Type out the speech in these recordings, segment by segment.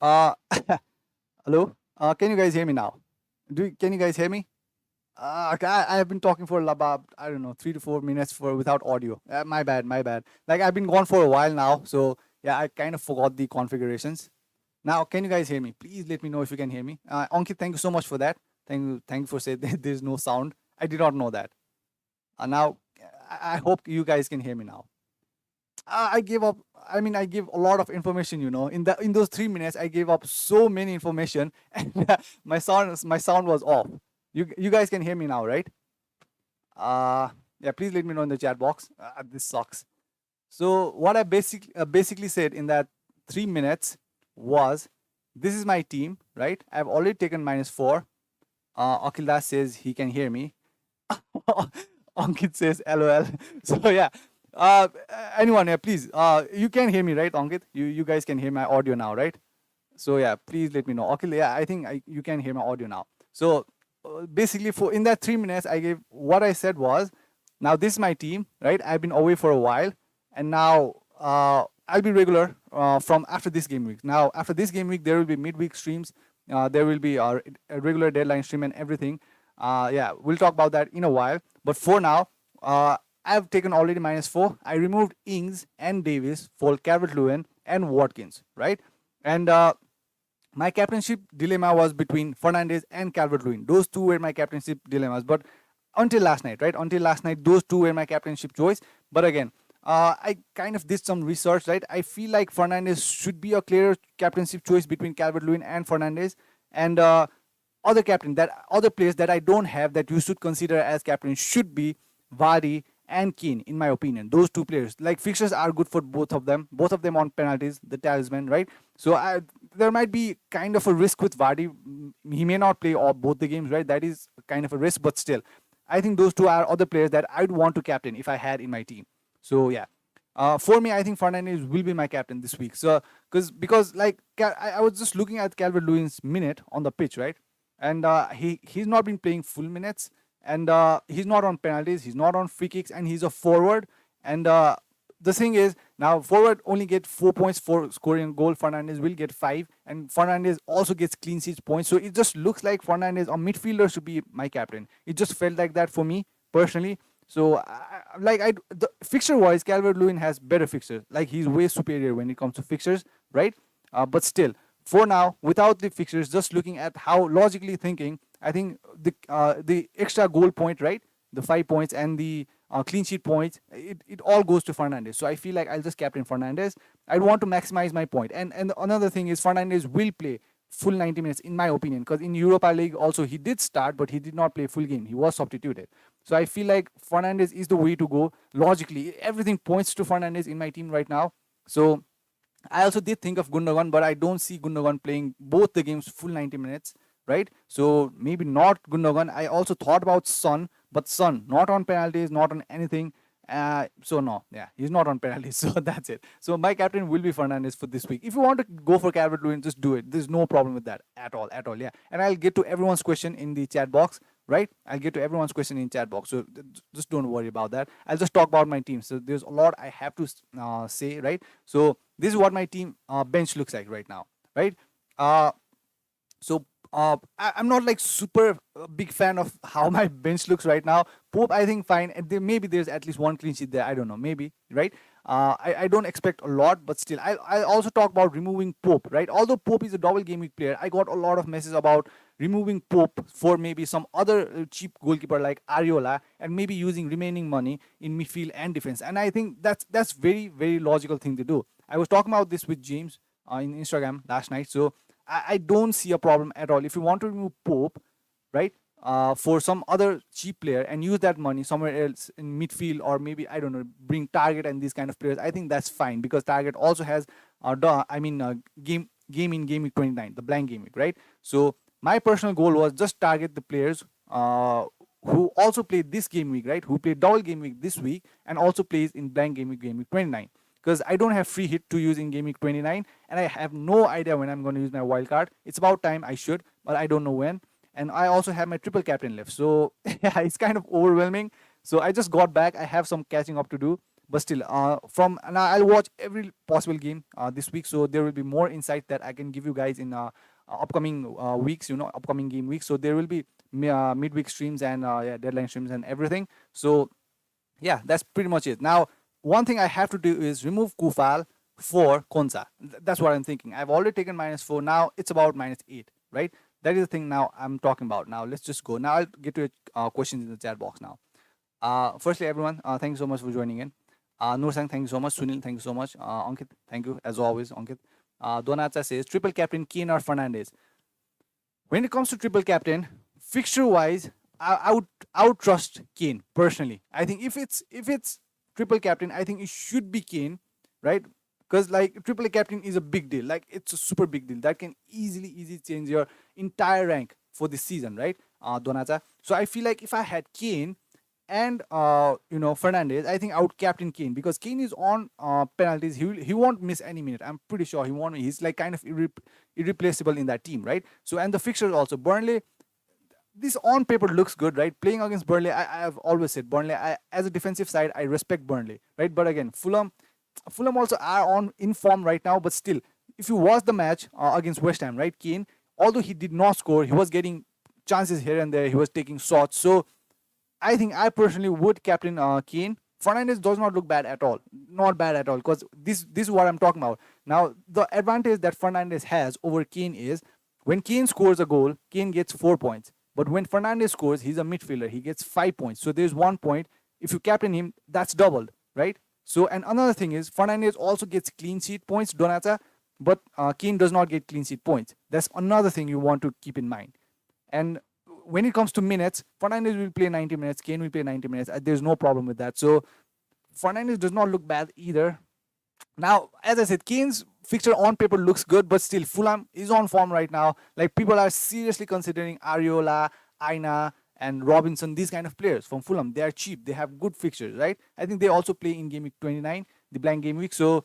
Uh, Hello. Can you guys hear me now? Can you guys hear me? Okay, I have been talking for about I don't know 3 to 4 minutes for without audio. My bad, my bad. Like I've been gone for a while now, so yeah, I kind of forgot the configurations. Now, can you guys hear me? Please let me know if you can hear me. Ankit, thank you so much for that. Thank you for saying that there's no sound. I did not know that. Now, I hope you guys can hear me now. I gave up. I mean, I give a lot of information. In those 3 minutes, I gave up so many information, and my sound was off. You guys can hear me now, right? Uh yeah. Please let me know in the chat box. This sucks. So what I basically said in that 3 minutes was, this is my team, right? I've already taken -4. Akildas says he can hear me. Ankit says LOL. So yeah. Uh, Anyone here, please. You can hear me, right, Ankit? You guys can hear my audio now, right? So yeah, please let me know. Okay, yeah, I think you can hear my audio now. So basically, for in that 3 minutes, I gave what I said was, now this is my team, right? I've been away for a while, and now I'll be regular from after this game week. Now after this game week, there will be midweek streams. There will be a regular deadline stream and everything. Yeah, we'll talk about that in a while. But for now, I've taken already -4. I removed Ings and Davis for Calvert-Lewin and Watkins, right? And my captainship dilemma was between Fernandez and Calvert-Lewin. Those two were my captainship dilemmas. But until last night, right? Until last night, those two were my captainship choice. But again, I kind of did some research, right? I feel like Fernandez should be a clear captainship choice between Calvert-Lewin and Fernandez. And other players that I don't have that you should consider as captain should be Vardy and Keane, in my opinion. Those two players, like fixtures are good for both of them on penalties, the talisman, right? So there might be kind of a risk with Vardy. He may not play all both the games, right? That is kind of a risk, but still, I think those two are other players that I'd want to captain if I had in my team. So yeah, for me, I think Fernandez will be my captain this week. So because like I was just looking at Calvert Lewin's minute on the pitch, right? And he's not been playing full minutes, and he's not on penalties, he's not on free kicks, and he's a forward. And the thing is, now forward only get 4 points for scoring a goal. Fernandez will get 5, and Fernandez also gets clean sheet points. So it just looks like Fernandez, a midfielder, should be my captain. It just felt like that for me personally. So the fixture wise, Calvert Lewin has better fixtures. Like he's way superior when it comes to fixtures, right? But still, for now, without the fixtures, just looking at how logically thinking, I think the extra goal point, right? The 5 points and the clean sheet points, it all goes to Fernandez. So I feel like I'll just captain Fernandez. I want to maximize my point. And another thing is, Fernandez will play full 90 minutes, in my opinion, because in Europa League also he did start, but he did not play full game. He was substituted. So I feel like Fernandez is the way to go. Logically, everything points to Fernandez in my team right now. So I also did think of Gundogan, but I don't see Gundogan playing both the games full 90 minutes, right? So maybe not Gundogan. I also thought about Son, but Son not on penalties, not on anything. So no, yeah, he's not on penalties. So that's it. So my captain will be Fernandez for this week. If you want to go for Calvert Lewin, just do it. There's no problem with that at all, at all. Yeah, and I'll get to everyone's question in the chat box, right? I'll get to everyone's question in chat box. So just don't worry about that. I'll just talk about my team. So there's a lot I have to say, right? So this is what my team bench looks like right now, right? Uh, I'm not like super big fan of how my bench looks right now. Pope, I think fine. And maybe there's at least one clean sheet there. I don't know. Maybe, right? I don't expect a lot, but still, I also talk about removing Pope, right? Although Pope is a double game week player, I got a lot of messages about removing Pope for maybe some other cheap goalkeeper like Ariola, and maybe using remaining money in midfield and defense. And I think that's very very logical thing to do. I was talking about this with James in Instagram last night. So I don't see a problem at all. If you want to remove Pope, right, for some other cheap player and use that money somewhere else in midfield, or maybe, I don't know, bring Target and these kind of players, I think that's fine, because Target also has game in game week 29, the blank game week, right? So my personal goal was just target the players who also played this game week, right? Who played double game week this week and also plays in blank game week 29, because I don't have free hit to use in game week 29, and I have no idea when I'm going to use my wild card. It's about time I should, but I don't know when. And I also have my triple captain left, so yeah, it's kind of overwhelming. So I just got back. I have some catching up to do, But still, from now I'll watch every possible game this week, so there will be more insight that I can give you guys in upcoming weeks, upcoming game weeks. So there will be midweek streams and yeah, deadline streams and everything. So yeah, that's pretty much it. Now, one thing I have to do is remove Kufal for Konsa. That's what I'm thinking. I've already taken -4. Now it's about -8, right? That is the thing now I'm talking about. Now let's just go. Now I'll get to your questions in the chat box now. Firstly, everyone, thank you so much for joining in. Noor Sang, thank you so much. Sunil, thank you so much. Ankit, thank you as always. Ankit. Donatsa says triple captain Kane or Fernandez. When it comes to triple captain, fixture wise, I would trust Kane personally. I think if it's triple captain, I think it should be Kane, right? Because like triple captain is a big deal. Like it's a super big deal that can easily change your entire rank for this season, right? Donata. So I feel like if I had Kane and Fernandez, I think I would captain Kane because Kane is on penalties. He won't miss any minute. I'm pretty sure he won't. He's like kind of irreplaceable in that team, right? So and the fixtures also Burnley. This on paper looks good, right? Playing against Burnley, I have always said Burnley. As a defensive side, I respect Burnley, right? But again, Fulham also are on in form right now. But still, if you watch the match against West Ham, right, Kane, although he did not score, he was getting chances here and there. He was taking shots. So I think I personally would captain Kane. Fernandez does not look bad at all. Not bad at all. Because this is what I'm talking about. Now, the advantage that Fernandez has over Kane is when Kane scores a goal, Kane gets 4 points. But when Fernandez scores, he's a midfielder. He gets 5 points. So there's 1 point. If you captain him, that's doubled, right? So, and another thing is, Fernandez also gets clean sheet points, Donata, but Kane does not get clean sheet points. That's another thing you want to keep in mind. And when it comes to minutes, Fernandez will play 90 minutes, Kane will play 90 minutes. There's no problem with that. So, Fernandez does not look bad either. Now, as I said, Kane's fixture on paper looks good, but still, Fulham is on form right now. Like, people are seriously considering Ariola, Aina, and Robinson, these kind of players from Fulham. They are cheap. They have good fixtures, right? I think they also play in game week 29, the blank game week. So,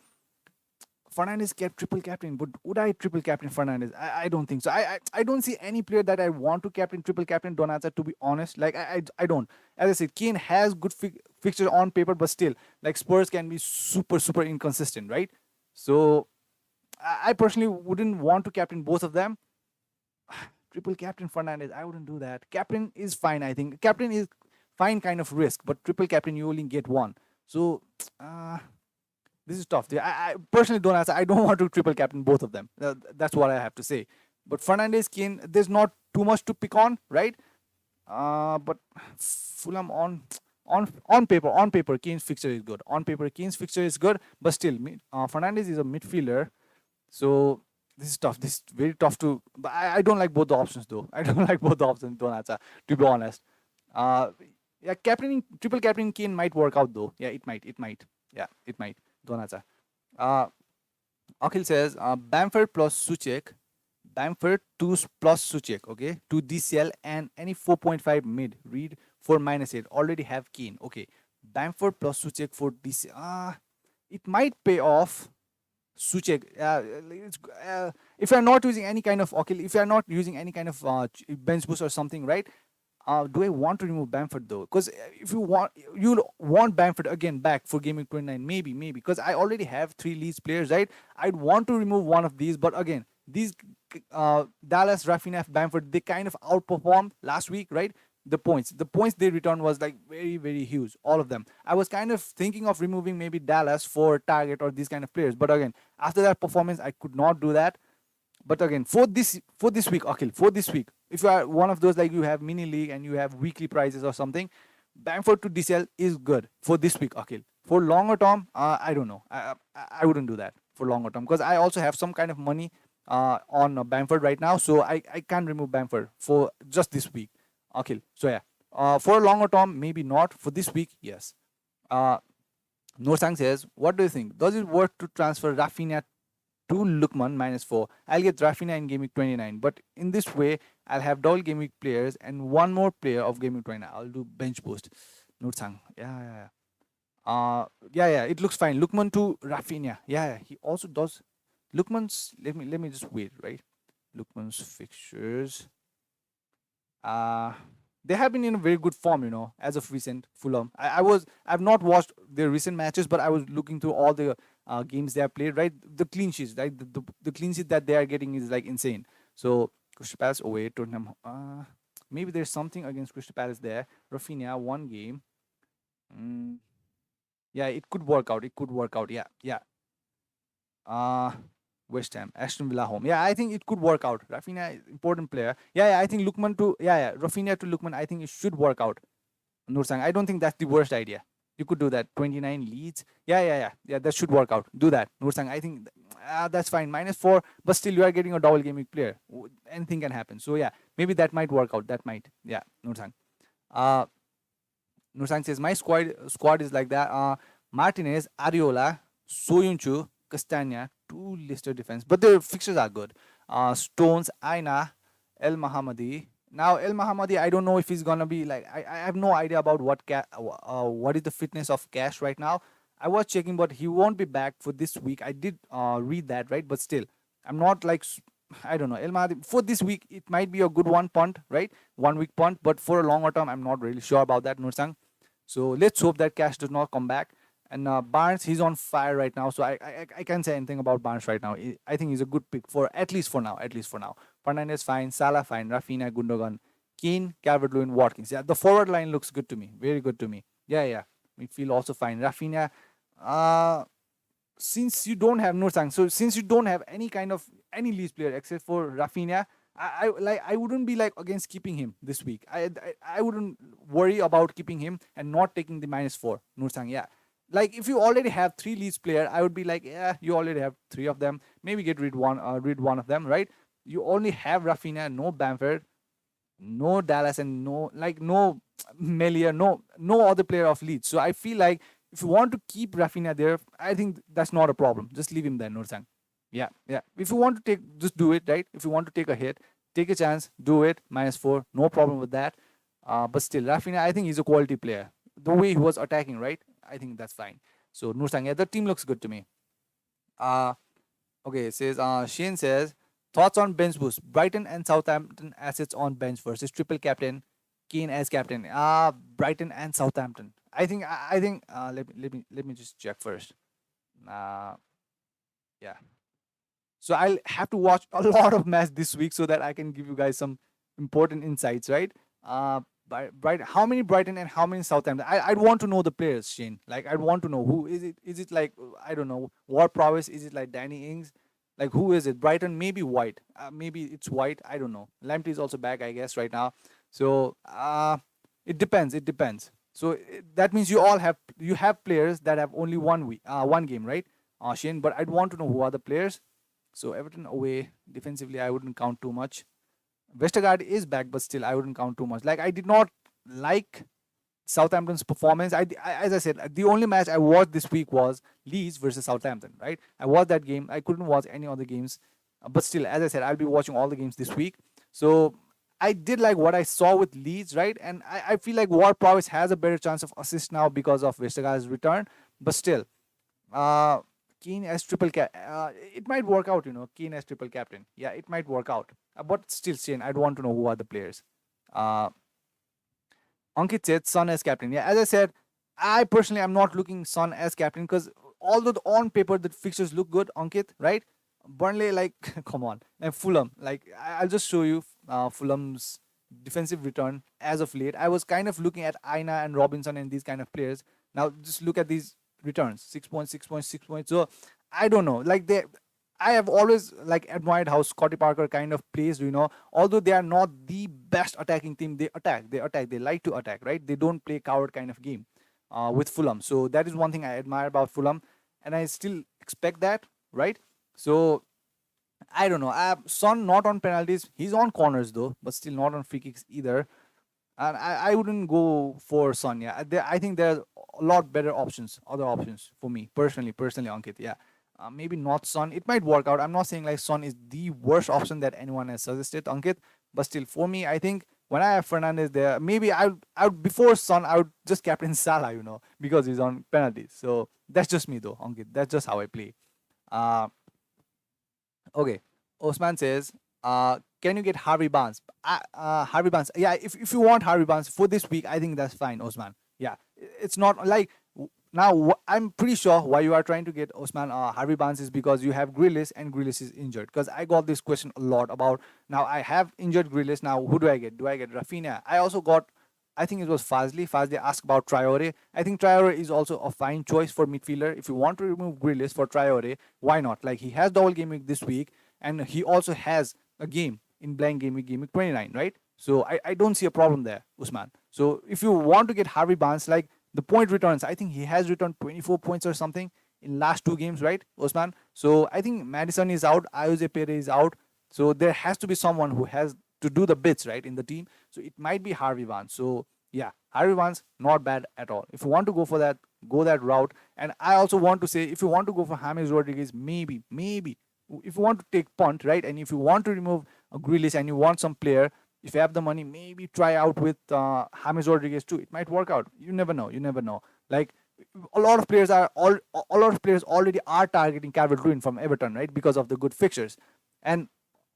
Fernandez kept triple captain, but would I triple captain Fernandez? I don't think so. I don't see any player that I want to captain triple captain Donata, to be honest. Like I don't. As I said, Kane has good fixture on paper, but still, like Spurs can be super inconsistent, right? So I personally wouldn't want to captain both of them. Triple captain Fernandez, I wouldn't do that. Captain is fine, I think. Captain is fine kind of risk, but triple captain you only get one. So this is tough. I personally don't answer. I don't want to triple captain both of them. That's what I have to say. But Fernandez, Kane, there's not too much to pick on, right? But Fulham on paper, Kane's fixture is good. On paper, Kane's fixture is good, but still, Fernandez is a midfielder, so this is tough. This is very tough to. But I don't like both the options though. I don't like both the options. Don't answer. To be honest, yeah, triple captaining Kane might work out though. Yeah, it might. It might. Yeah, it might. Donacha. Akhil says Bamford plus Suchek. Bamford 2 plus Suchek, okay? 2 DCL and any 4.5 mid. Read for -8. Already have Kane. Okay. Bamford plus Suchek for DCL. It might pay off. Suchek. If you're not using any kind of if you're not using any kind of bench boost or something, right? Do I want to remove Bamford though? Because if you'll want Bamford again back for gaming 29, maybe. Because I already have 3 Leeds players, right? I'd want to remove one of these, but again, these Dallas, Rafinha, Bamford, they kind of outperformed last week, right? The points they returned was like very huge, all of them. I was kind of thinking of removing maybe Dallas for Target or these kind of players, but again, after that performance, I could not do that. But again, for this week, Akhil, for this week, if you are one of those like you have mini league and you have weekly prizes or something, Bamford to DCL is good for this week, Akhil. For longer term, I don't know. I wouldn't do that for longer term because I also have some kind of money on Bamford right now, so I can't remove Bamford for just this week, Akhil. So yeah, for a longer term, maybe not. For this week, yes. Norsang says, what do you think? Does it worth to transfer Rafinha to Lukman -4? I'll get Rafinha in Game Week 29, but in this way, I'll have double Game Week players and one more player of Game Week 29. I'll do bench boost. Norsang, yeah. Yeah, it looks fine. Lukman to Rafinha. Yeah, he also does. Lukman's, let me just wait, right? Lukman's fixtures. They have been in a very good form, as of recent. Fulham. I've not watched their recent matches, but I was looking through all the games they have played, right? The clean sheets, right? The clean sheet that they are getting is like insane. So Crystal Palace away, Tottenham. Maybe there's something against Crystal Palace there. Rafinha, one game. Mm, yeah, it could work out. It could work out. Yeah, yeah. Uh West Ham, Aston Villa home. Yeah, I think it could work out. Rafinha, important player. Yeah, yeah. I think Lukman to Rafinha to Lukman. I think it should work out. Nursang, I don't think that's the worst idea. You could do that. 29 leads. Yeah. That should work out. Do that, Nursang. I think that's fine. -4, but still you are getting a double gaming player. Anything can happen. So yeah, maybe that might work out. That might. Yeah, Nursang. Uh, Nursang says my squad is like that. Martinez, Ariola, Soyuncu, Castagna, two Leicester defense, but their fixtures are good. Stones, Aina, El Mahamadi. Now El Mahamadi, I don't know if he's gonna be like. I have no idea about what is the fitness of Cash right now. I was checking, but he won't be back for this week. I did read that, right? But still, I'm not like I don't know. El Mahdi for this week, it might be a good one punt, right? 1 week punt, but for a longer term, I'm not really sure about that, Nursang. So let's hope that Cash does not come back. And Barnes, he's on fire right now. So I can't say anything about Barnes right now. I think he's a good pick for at least for now. At least for now. Fernandez fine, Salah fine, Rafinha, Gundogan, Keane, Calvert-Lewin, Watkins. Yeah, the forward line looks good to me. Very good to me. Yeah. We feel also fine. Rafinha, uh, since you don't have Nursang, so since you don't have any kind of any Leeds player except for Rafinha, I wouldn't be like against keeping him this week. I wouldn't worry about keeping him and not taking the -4 Nursang. Yeah, like if you already have three Leeds player, I would be like, yeah, you already have three of them. Maybe rid one of them, right? You only have Rafinha, no Bamford, no Dallas, and no Melia, no other player of Leeds. So I feel like if you want to keep Rafinha there, I think that's not a problem. Just leave him there, Nursang. Yeah. If you want to just do it, right? If you want to take a hit, take a chance, do it. -4, no problem with that. But still, Rafinha, I think he's a quality player. The way he was attacking, right? I think that's fine. So Nursang, yeah, the team looks good to me. Okay, it says Shane says thoughts on bench boost. Brighton and Southampton assets on bench versus triple captain, Kane as captain. Brighton and Southampton. I think let me just check first. Uh yeah. So I'll have to watch a lot of match this week so that I can give you guys some important insights, right? How many Brighton and how many Southampton? I'd want to know the players, Shane. Like I'd want to know who is it. Is it like I don't know Ward Prowess? Is it like Danny Ings? Like who is it? Brighton, maybe White. Maybe it's White. I don't know. Lamptey is also back, I guess, right now. So it depends. It depends. So that means you have players that have only one game, right? Shane. But I'd want to know who are the players. So Everton away defensively, I wouldn't count too much. Vestergaard is back, but still, I wouldn't count too much. Like I did not like Southampton's performance. As I said, the only match I watched this week was Leeds versus Southampton. Right? I watched that game. I couldn't watch any other games, but still, as I said, I'll be watching all the games this week. So I did like what I saw with Leeds, right? And I feel like Ward Prowse has a better chance of assist now because of Vestergaard's return. But still, Keane as it might work out, Keane as triple captain. Yeah, it might work out. But still, Shane, I'd want to know who are the players. Ankit said Son as captain. Yeah, as I said, I personally am not looking Son as captain because although on paper the fixtures look good, Ankit, right? Burnley, like, come on. And Fulham, like, I'll just show you Fulham's defensive return as of late. I was kind of looking at Aina and Robinson and these kind of players. Now, just look at these returns 6 points, 6 points, 6 points. So, I don't know. Like, I have always like admired how Scotty Parker kind of plays, although they are not the best attacking team, they like to attack, right? They don't play coward kind of game with Fulham. So that is one thing I admire about Fulham, and I still expect that, right? So I don't know. Son not on penalties. He's on corners though, but still not on free kicks either. And I wouldn't go for Son. Yeah, I think there's a lot better other options for me personally, Ankit. Yeah. Maybe not Son. It might work out. I'm not saying like Son is the worst option that anyone has suggested, Ankit. But still, for me, I think when I have Fernandez there, maybe I would before Son, I would just captain Salah, because he's on penalties. So that's just me though, Ankit. That's just how I play. Okay. Osman says, can you get Harvey Barnes? Harvey Barnes. Yeah, if you want Harvey Barnes for this week, I think that's fine, Osman. Yeah, it's not like now I'm pretty sure why you are trying to get Osman Harvey Barnes is because you have Grealish and Grealish is injured. Because I got this question a lot about, now I have injured Grealish. Now who do I get? Do I get Rafinha? I also got, I think it was Fazli. Fazli asked about Traore. I think Traore is also a fine choice for midfielder. If you want to remove Grealish for Traore, why not? Like, he has double game week this week, and he also has a game in blank game week 29, right? So I don't see a problem there, Usman. So if you want to get Harvey Barnes, like, the point returns, I think he has returned 24 points or something in last two games, right, Osman? So I think Madison is out, Ayose Pere is out. So there has to be someone who has to do the bits, right, in the team. So it might be Harvey Barnes. So yeah, Harvey Barnes, not bad at all. If you want to go for that, go that route. And I also want to say, if you want to go for James Rodriguez, maybe, if you want to take punt, right, and if you want to remove a Grealish and you want some player, if you have the money, maybe try out with James Rodriguez too. It might work out. You never know. You never know. Like, a lot of players already are targeting Calvert-Lewin from Everton, right, because of the good fixtures. And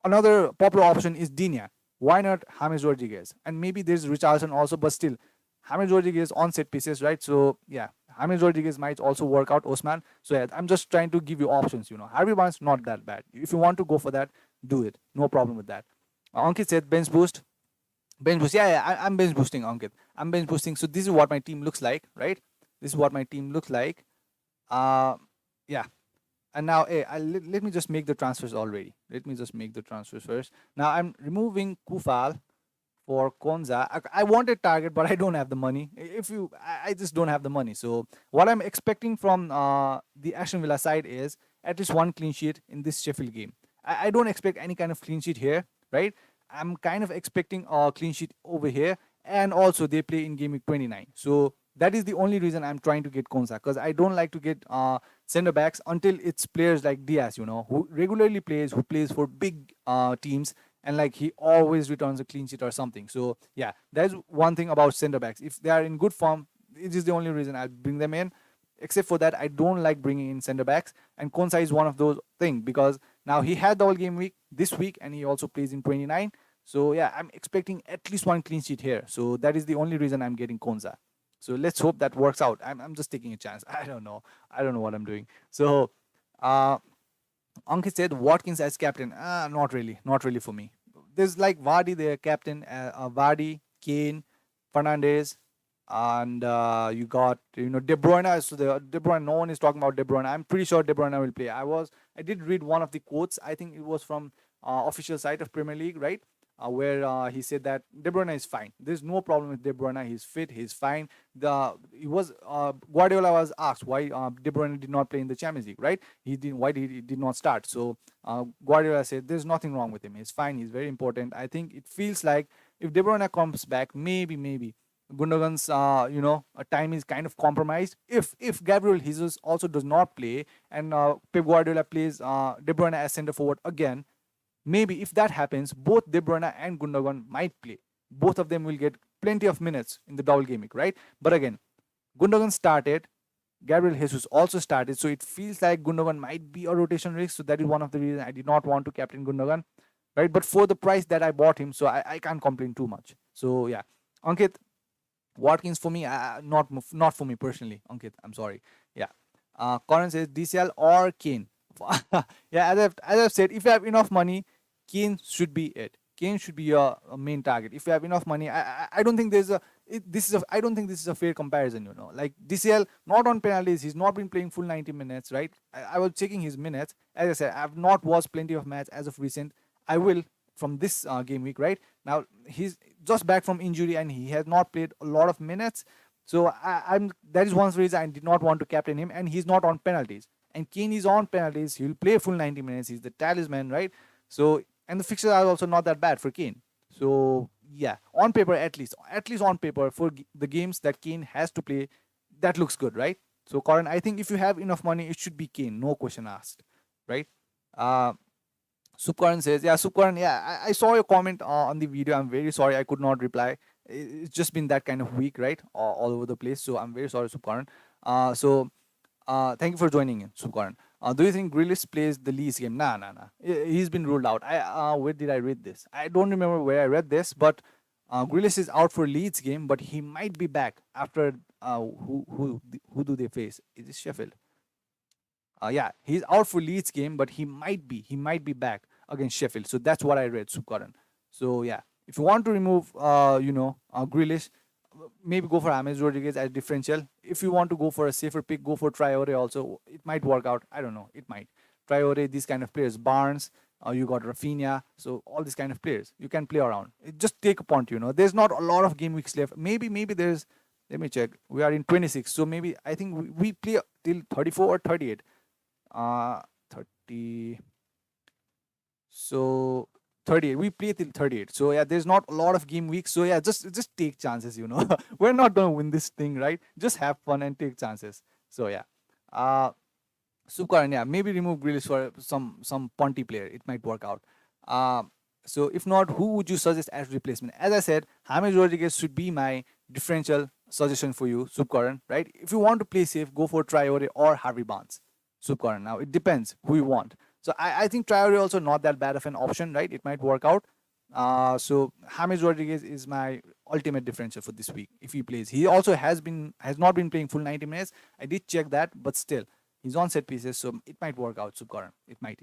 another popular option is Digne. Why not James Rodriguez? And maybe there's Richarlison also, but still, James Rodriguez on set pieces, right? So yeah, James Rodriguez might also work out, Osman. So yeah, I'm just trying to give you options. Harvey Barnes, not that bad. If you want to go for that, do it. No problem with that. Ankit said bench boost. Bench boost. Yeah, I'm bench boosting, Ankit. I'm bench boosting. So this is what my team looks like, right? This is what my team looks like. Yeah. And now, hey, let me just make the transfers already. Let me just make the transfers first. Now I'm removing Kufal for Konza. I wanted target, but I don't have the money. I just don't have the money. So what I'm expecting from the Aston Villa side is at least one clean sheet in this Sheffield game. I don't expect any kind of clean sheet here, right? I'm kind of expecting a clean sheet over here, and also they play in game week 29. So that is the only reason I'm trying to get Konza, because I don't like to get center backs until it's players like Diaz, who regularly plays, who plays for big teams, and like, he always returns a clean sheet or something. So yeah, that's one thing about center backs. If they are in good form, it is the only reason I bring them in. Except for that, I don't like bringing in center backs, and Konsa is one of those things, because now he had the whole game week this week, and he also plays in 29. So yeah, I'm expecting at least one clean sheet here. So that is the only reason I'm getting Konsa. So let's hope that works out. I'm just taking a chance. I don't know what I'm doing. So Ankit said Watkins as captain. Not really for me. There's like Vardy there, captain. Vardy, Kane, Fernandez, and you got De Bruyne. So the De Bruyne, no one is talking about De Bruyne. I'm pretty sure De Bruyne will play. I did read one of the quotes. I think it was from official site of Premier League, right? Where he said that De Bruyne is fine. There's no problem with De Bruyne. He's fit. He's fine. Guardiola was asked why De Bruyne did not play in the Champions League, right? Why he did not start? So Guardiola said there's nothing wrong with him. He's fine. He's very important. I think it feels like if De Bruyne comes back, maybe Gundogan's time is kind of compromised. If Gabriel Jesus also does not play, and Pep Guardiola plays De Bruyne as centre forward again, maybe if that happens, both De Bruyne and Gundogan might play. Both of them will get plenty of minutes in the double game week, right? But again, Gundogan started, Gabriel Jesus also started, so it feels like Gundogan might be a rotation risk. So that is one of the reasons I did not want to captain Gundogan, right? But for the price that I bought him, so I can't complain too much. So yeah, Ankit, Watkins for me, not for me personally, Ankit. I'm sorry. Yeah. Corin says DCL or Kane. Yeah, as I've said, if you have enough money, Kane should be it. Kane should be your main target. If you have enough money, I don't think I don't think this is a fair comparison. Like DCL, not on penalties. He's not been playing full 90 minutes, right? I was checking his minutes. As I said, I've not watched plenty of match as of recent. I will from this game week, right? Now he's just back from injury and he has not played a lot of minutes. So that is one reason I did not want to captain him, and he's not on penalties. And Kane is on penalties. He'll play full 90 minutes. He's the talisman, right? So, and the fixtures are also not that bad for Kane. So yeah, on paper at least on paper for the games that Kane has to play, that looks good, right? So Corin, I think if you have enough money, it should be Kane, no question asked, right? Supkaran says, yeah, Supkaran, yeah, I saw your comment on the video. I'm very sorry I could not reply. It's just been that kind of week, right? All over the place. So I'm very sorry, Supkaran. Thank you for joining in, Supkaran. Do you think Grealish plays the Leeds game? Nah. He's been ruled out. Where did I read this? I don't remember where I read this, but Grealish is out for Leeds game, but he might be back after who do they face? Is it Sheffield? Yeah, he's out for Leeds game, but he might be back against Sheffield. So that's what I read, Sukaran. So yeah, if you want to remove Grealish, maybe go for James Rodriguez as differential. If you want to go for a safer pick, go for Traore also. It might work out. I don't know. It might. Traore, these kind of players. Barnes, you got Rafinha. So all these kind of players. You can play around. Just take a punt, There's not a lot of game weeks left. Maybe there's, let me check. We are in 26. So maybe I think we play till 34 or 38. 30. So 38, we play till 38, so yeah, there's not a lot of game weeks, so yeah, just take chances. We're not gonna win this thing, right? Just have fun and take chances. So yeah, Sukaran, yeah, maybe remove Grealish for some punty player. It might work out. So if not, who would you suggest as replacement? As I said, James Rodriguez should be my differential suggestion for you, Subkaran, right? If you want to play safe, go for Traore or Harvey Barnes. Subkaran. Now it depends who you want. So I think Traore also not that bad of an option, right? It might work out. So James Rodriguez is my ultimate differential for this week if he plays. He also has not been playing full 90 minutes. I did check that, but still he's on set pieces, so it might work out. Subkaran. It might.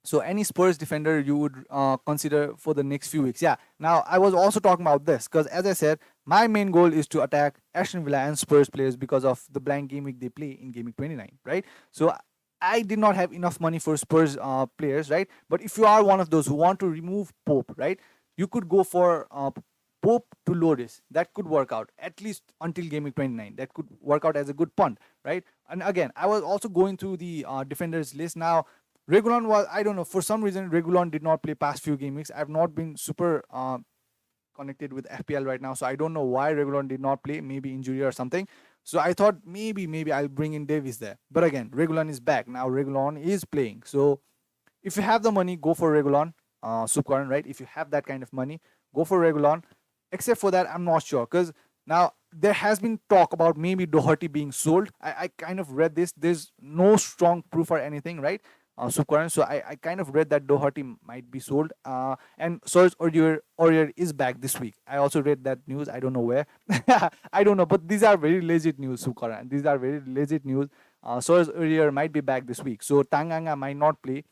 So any Spurs defender you would consider for the next few weeks? Yeah. Now I was also talking about this because, as I said, my main goal is to attack Aston Villa and Spurs players because of the blank game week they play in game week 29, right? So I did not have enough money for Spurs players, right? But if you are one of those who want to remove Pope, right, you could go for Pope to Loris. That could work out at least until game week 29. That could work out as a good punt, right? And again, I was also going through the defenders list now. Regulon was, I don't know, for some reason Regulon did not play past few game weeks. I've not been super connected with FPL right now, so I don't know why Regulon did not play. Maybe injury or something. So I thought maybe I'll bring in Davies there. But again, Regulon is back now. Regulon is playing. So if you have the money, go for Regulon, Subkaran, right? If you have that kind of money, go for Regulon. Except for that, I'm not sure because now there has been talk about maybe Doherty being sold. I kind of read this. There's no strong proof or anything, right? Subkaran. So I kind of read that Doherty might be sold. And Serge Aurier is back this week. I also read that news. I don't know where. I don't know, but these are very legit news, Subkaran. These are very legit news. Serge Aurier might be back this week. So Tanganga might not play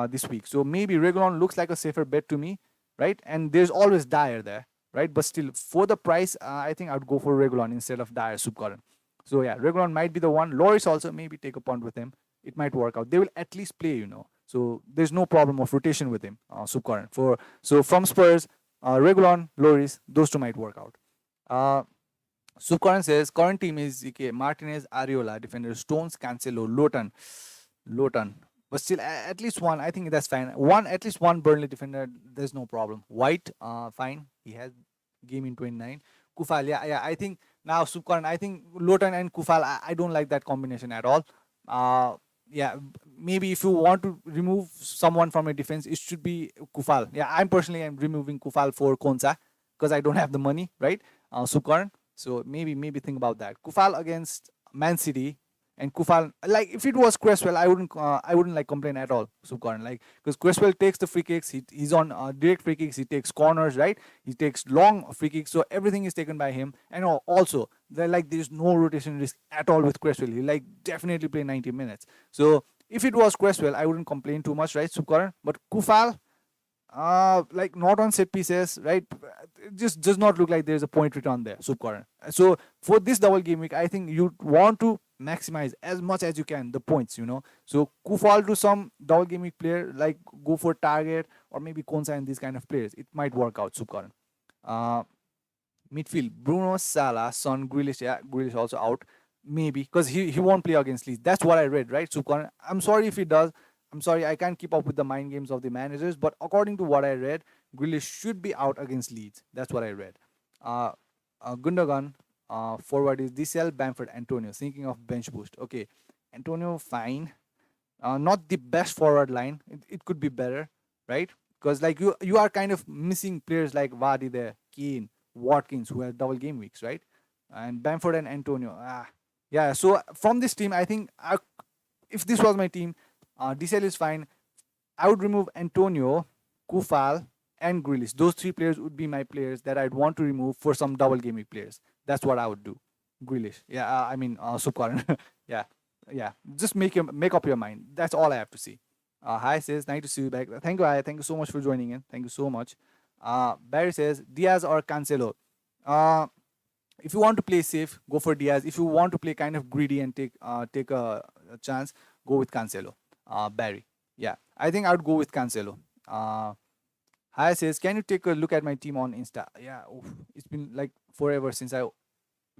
this week. So maybe Regulon looks like a safer bet to me, right? And there's always Dyer there, right? But still, for the price, I think I'd go for Regulon instead of Dyer, Subkaran. So yeah, Regulon might be the one. Loris also, maybe take a punt with him. It might work out. They will at least play, So there's no problem of rotation with him, Subkaran. So from Spurs, Regulon, Loris, those two might work out. Subkaran says current team is Martinez, Ariola, defender Stones, Cancelo, Lowton. But still, at least one. I think that's fine. At least one Burnley defender. There's no problem. White, fine. He has game in 29. Kufal, yeah. I think now Subkaran. I think Lowton and Kufal. I don't like that combination at all. Yeah, maybe if you want to remove someone from a defense, it should be Kufal. Yeah, I'm removing Kufal for Konsa because I don't have the money, right? Subkaran. So maybe think about that. Kufal against Man City and Kufal, like if it was Cresswell, I wouldn't like complain at all. Subkaran, like because Cresswell takes the free kicks, he's on direct free kicks, he takes corners, right? He takes long free kicks, so everything is taken by him. And also there's no rotation risk at all with Cresswell. He definitely play 90 minutes. So if it was Cresswell, I wouldn't complain too much, right, Subkaran? But Kufal, not on set pieces, right? It just does not look like there's a point return there, Subkaran. So for this double game week, I think you want to maximize as much as you can the points, So Kufal to some double game week player, go for Target or maybe Konsa and these kind of players. It might work out, Subkaran. Midfield, Bruno, Salah, Son, Grealish. Yeah, Grealish also out. Maybe because he won't play against Leeds. That's what I read, right, Subkaran? I'm sorry if he does. I'm sorry, I can't keep up with the mind games of the managers, but according to what I read, Grealish should be out against Leeds. That's what I read. Gundogan, forward is Dissel, Bamford, Antonio. Thinking of bench boost. Okay, Antonio, fine. Not the best forward line. It could be better, right? Because you are kind of missing players like Vardy there, Keane, Watkins, who have double game weeks, right? And Bamford and Antonio. Yeah. So from this team, I think if this was my team, Dissel is fine. I would remove Antonio, Kufal, and Grealish. Those three players would be my players that I'd want to remove for some double game week players. That's what I would do. Grealish. Yeah, I mean, Subkaran. Yeah, yeah. Just make up your mind. That's all I have to say. Hi says, nice to see you back. Thank you, Hi. Thank you so much for joining in. Thank you so much. Barry says, Diaz or Cancelo. Uh, if you want to play safe, go for Diaz. If you want to play kind of greedy and take a chance, go with Cancelo. Barry. Yeah, I think I would go with Cancelo. Hi says, can you take a look at my team on Insta? Yeah, oof, it's been like forever since I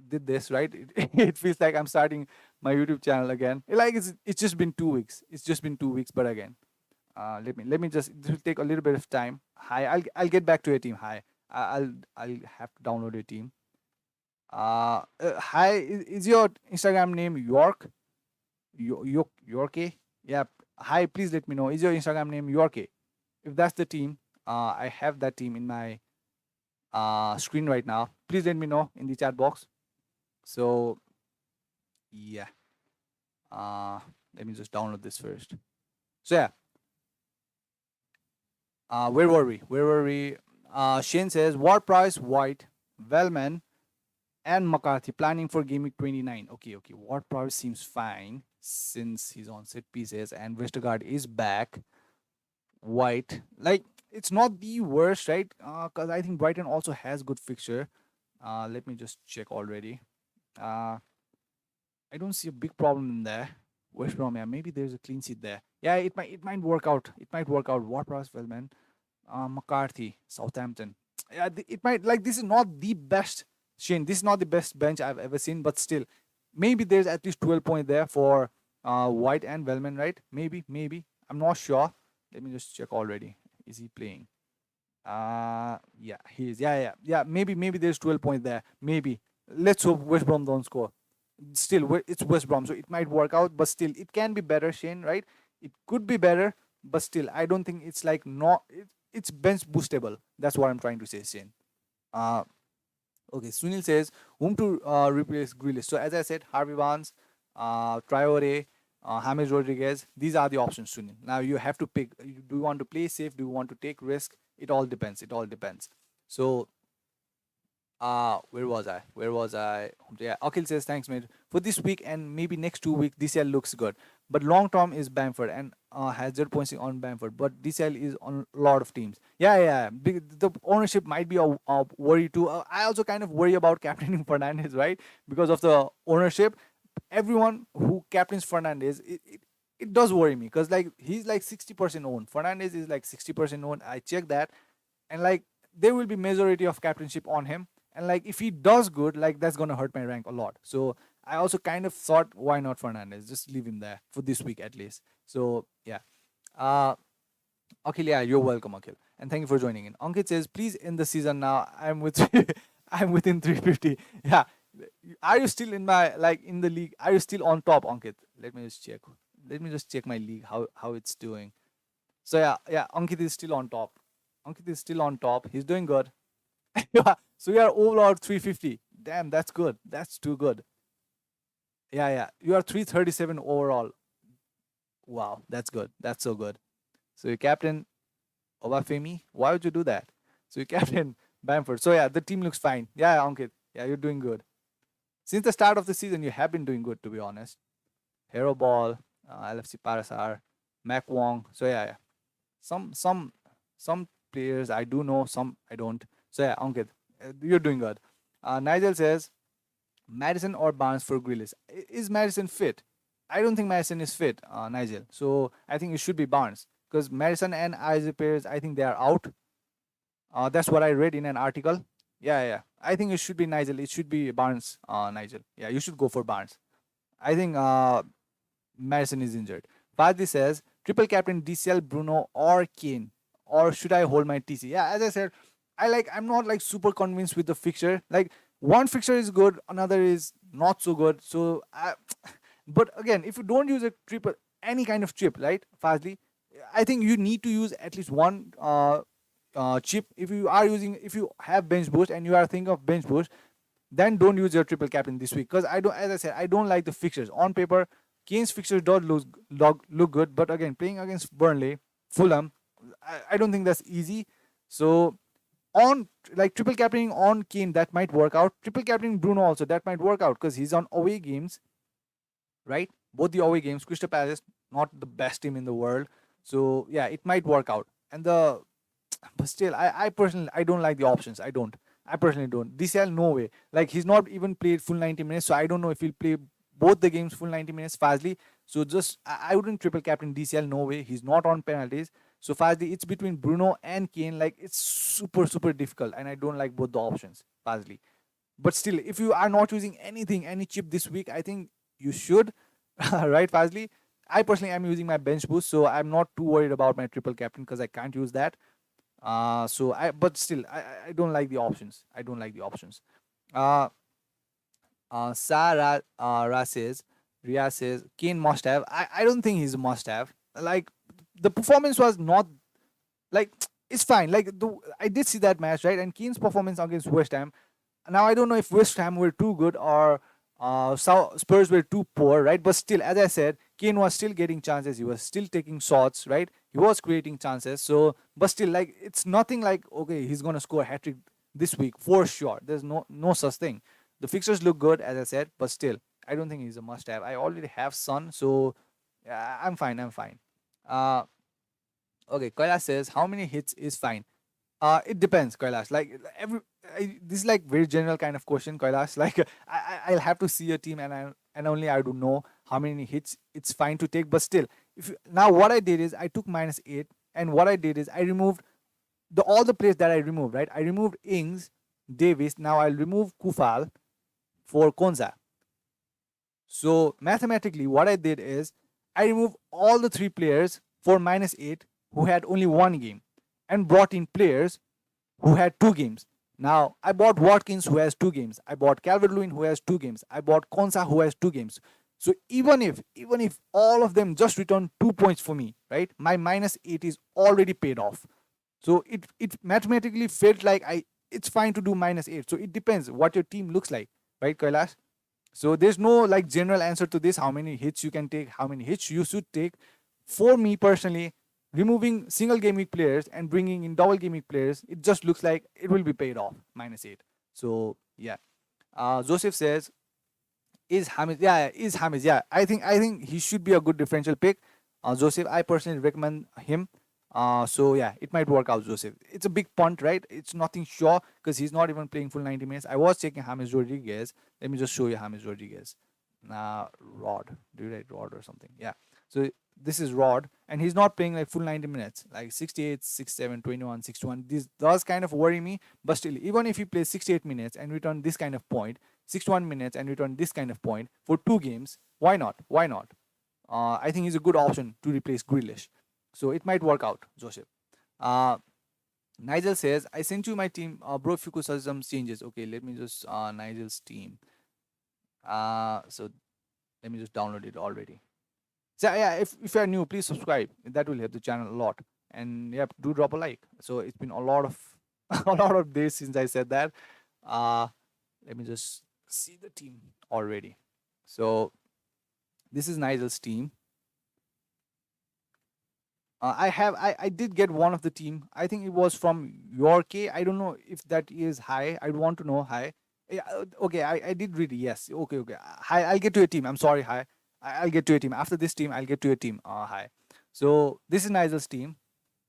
did this, right? It feels like I'm starting my YouTube channel again. Like it's just been 2 weeks. It's just been 2 weeks, but again, let me just, this will take a little bit of time. Hi, I'll get back to your team. Hi, I'll have to download your team. Hi, is your Instagram name York? Yorkie? Yeah. Hi, please let me know. Is your Instagram name Yorkie? If that's the team, I have that team in my screen right now. Please let me know in the chat box. So yeah, let me just download this first. So yeah, where were we? Where were we? Shane says Ward Price, White, Wellman, and McCarthy planning for game week 29. Okay, okay. Ward Price seems fine since he's on set pieces and Westergaard is back. White, like it's not the worst, right? Because I think Brighton also has good fixture. Let me just check already. I don't see a big problem in there. West Brom, yeah, maybe there's a clean sheet there. Yeah, it might work out. It might work out. Ward Price, well, man. McCarthy, Southampton. Yeah, it might, like, this is not the best, Shane. This is not the best bench I've ever seen, but still, maybe there's at least 12 points there for White and Wellman, right? Maybe. I'm not sure. Let me just check already. Is he playing? Yeah, he is. Yeah. Maybe there's 12 points there. Maybe. Let's hope West Brom don't score. Still, it's West Brom, so it might work out, but still, it can be better, Shane, right? It could be better, but still, I don't think it's like not. It's bench boostable. That's what I'm trying to say, Shane. Uh, okay. Sunil says whom to replace Grealish. So as I said, Harvey Barnes, Traore, James Rodriguez. These are the options, Sunil. Now you have to pick. Do you want to play safe? Do you want to take risk? It all depends. It all depends. So where was I? Yeah, Akhil says thanks, mate. For this week and maybe next 2 weeks, DCL looks good. But long term is Bamford and has 0 points on Bamford. But DCL is on a lot of teams. Yeah. The ownership might be a worry too. I also kind of worry about captaining Fernandez, right? Because of the ownership. Everyone who captains Fernandez, it does worry me because like he's like 60% owned. Fernandez is like 60% owned. I checked that, and like there will be majority of captainship on him, and like if he does good, like that's gonna hurt my rank a lot. So I also kind of thought, why not Fernandez? Just leave him there for this week at least. So yeah. uh Akhil, yeah, you're welcome, Akhil, and thank you for joining in. Ankit says, please end the season now. I'm with I'm within 350. Yeah. Are you still in my, like, in the league? Are you still on top, Ankit? Let me just check my league, how it's doing. So yeah, Ankit is still on top. Ankit is still on top. He's doing good. Yeah. So you are overall 350. Damn, that's good. That's too good. Yeah. You are 337 overall. Wow, that's good. That's so good. So you captain Obafemi. Why would you do that? So you captain Bamford. So yeah, the team looks fine. Yeah, Ankit. Yeah, you're doing good. Since the start of the season, you have been doing good, to be honest. Hero Ball, LFC Parasar, Mac Wong. So yeah. Some players I do know, some I don't. So yeah, Ankit, you're doing good. Nigel says Madison or Barnes for Grealish. Is Madison fit? I don't think Madison is fit, Nigel. So I think it should be Barnes because Madison and Isaac players, I think they are out. That's what I read in an article. Yeah. I think it should be Nigel. It should be Barnes, Nigel. Yeah, you should go for Barnes. I think Madison is injured. Fadli says triple captain DCL, Bruno, or Kane, or should I hold my TC? Yeah, as I said, I'm not like super convinced with the fixture. Like one fixture is good, another is not so good. So, but again, if you don't use a triple, any kind of chip, right, Fazli, I think you need to use at least one chip. If you have bench boost and you are thinking of bench boost, then don't use your triple captain this week because I don't. As I said, I don't like the fixtures on paper. Kane's fixtures don't look good, but again, playing against Burnley, Fulham, I don't think that's easy. So on like triple captaining on Kane, that might work out. Triple captaining Bruno also, that might work out because he's on away games, right? Both the away games, Crystal Palace, not the best team in the world. So yeah, it might work out. And the but still, I personally I don't like the options. I personally don't. DCL, no way. Like he's not even played full 90 minutes, so I don't know if he'll play both the games full 90 minutes. Fazli, so just I wouldn't triple captain DCL. No way. He's not on penalties. So Fazli, it's between Bruno and Kane. Like it's super difficult, and I don't like both the options. Fazli, but still, if you are not using anything, any chip this week, I think you should, right, Fazli? I personally am using my bench boost, so I'm not too worried about my triple captain because I can't use that. But still, I don't like the options. I don't like the options. Uh, Sarah Ra says, Ria says, Kane must have. I don't think he's a must have. Like the performance was not like it's fine. Like I did see that match, right? And Kane's performance against West Ham. Now I don't know if West Ham were too good or Spurs were too poor, right? But still, as I said, Kane was still getting chances. He was still taking shots, right? He was creating chances. So, but still, like it's nothing like okay, he's gonna score a hat trick this week for sure. There's no such thing. The fixtures look good, as I said, but still, I don't think he's a must-have. I already have Son, so yeah, I'm fine. I'm fine. Uh, okay, Kailash says how many hits is fine. It depends, Kailash. Like this is like very general kind of question, Kailash. Like I'll have to see a team and only I do know how many hits it's fine to take. But still, if you, now what I did is I took -8, and what I did is I removed the all the players that I removed. Right, I removed Ings, Davis. Now I'll remove Kufal for Konza. So mathematically, what I did is I removed all the three players for -8 who had only one game, and brought in players who had two games. Now I bought Watkins who has two games. I bought Calvert Lewin who has two games. I bought Konsa who has two games. So even if all of them just return 2 points for me, right? My -8 is already paid off. So it mathematically felt like it's fine to do -8. So it depends what your team looks like, right, Kailash? So there's no like general answer to this. How many hits you can take, how many hits you should take. For me personally, removing single game week players and bringing in double game week players, it just looks like it will be paid off -8. So yeah. Joseph says, is Hamis? Yeah, is Hamis? Yeah, I think he should be a good differential pick. Joseph, I personally recommend him. So yeah, it might work out, Joseph. It's a big punt, right? It's nothing sure because he's not even playing full 90 minutes. I was checking James Rodriguez. Let me just show you James Rodriguez. Rod. Do you write Rod or something? Yeah. So this is Rod, and he's not playing like full 90 minutes, like 68, 67, 21, 61. This does kind of worry me, but still, even if he plays 68 minutes and return this kind of point, 61 minutes and return this kind of point for two games, why not? Why not? I think he's a good option to replace Grealish. So it might work out, Joseph. Uh, Nigel says, I sent you my team. Bro, if you could suggest some changes. Okay, let me just, Nigel's team. So let me just download it already. So yeah, if you're new, please subscribe. That will help the channel a lot. And yeah, do drop a like. So it's been a lot of a lot of days since I said that. Uh, let me just see the team already. So this is Nigel's team. I did get one of the team. I think it was from York. I don't know if that is high. I want to know high. Yeah, okay, I did read it. Yes. Okay. Hi, I'll get to your team. I'm sorry, hi. I'll get to your team. After this team, I'll get to your team. Hi. So this is Nigel's team.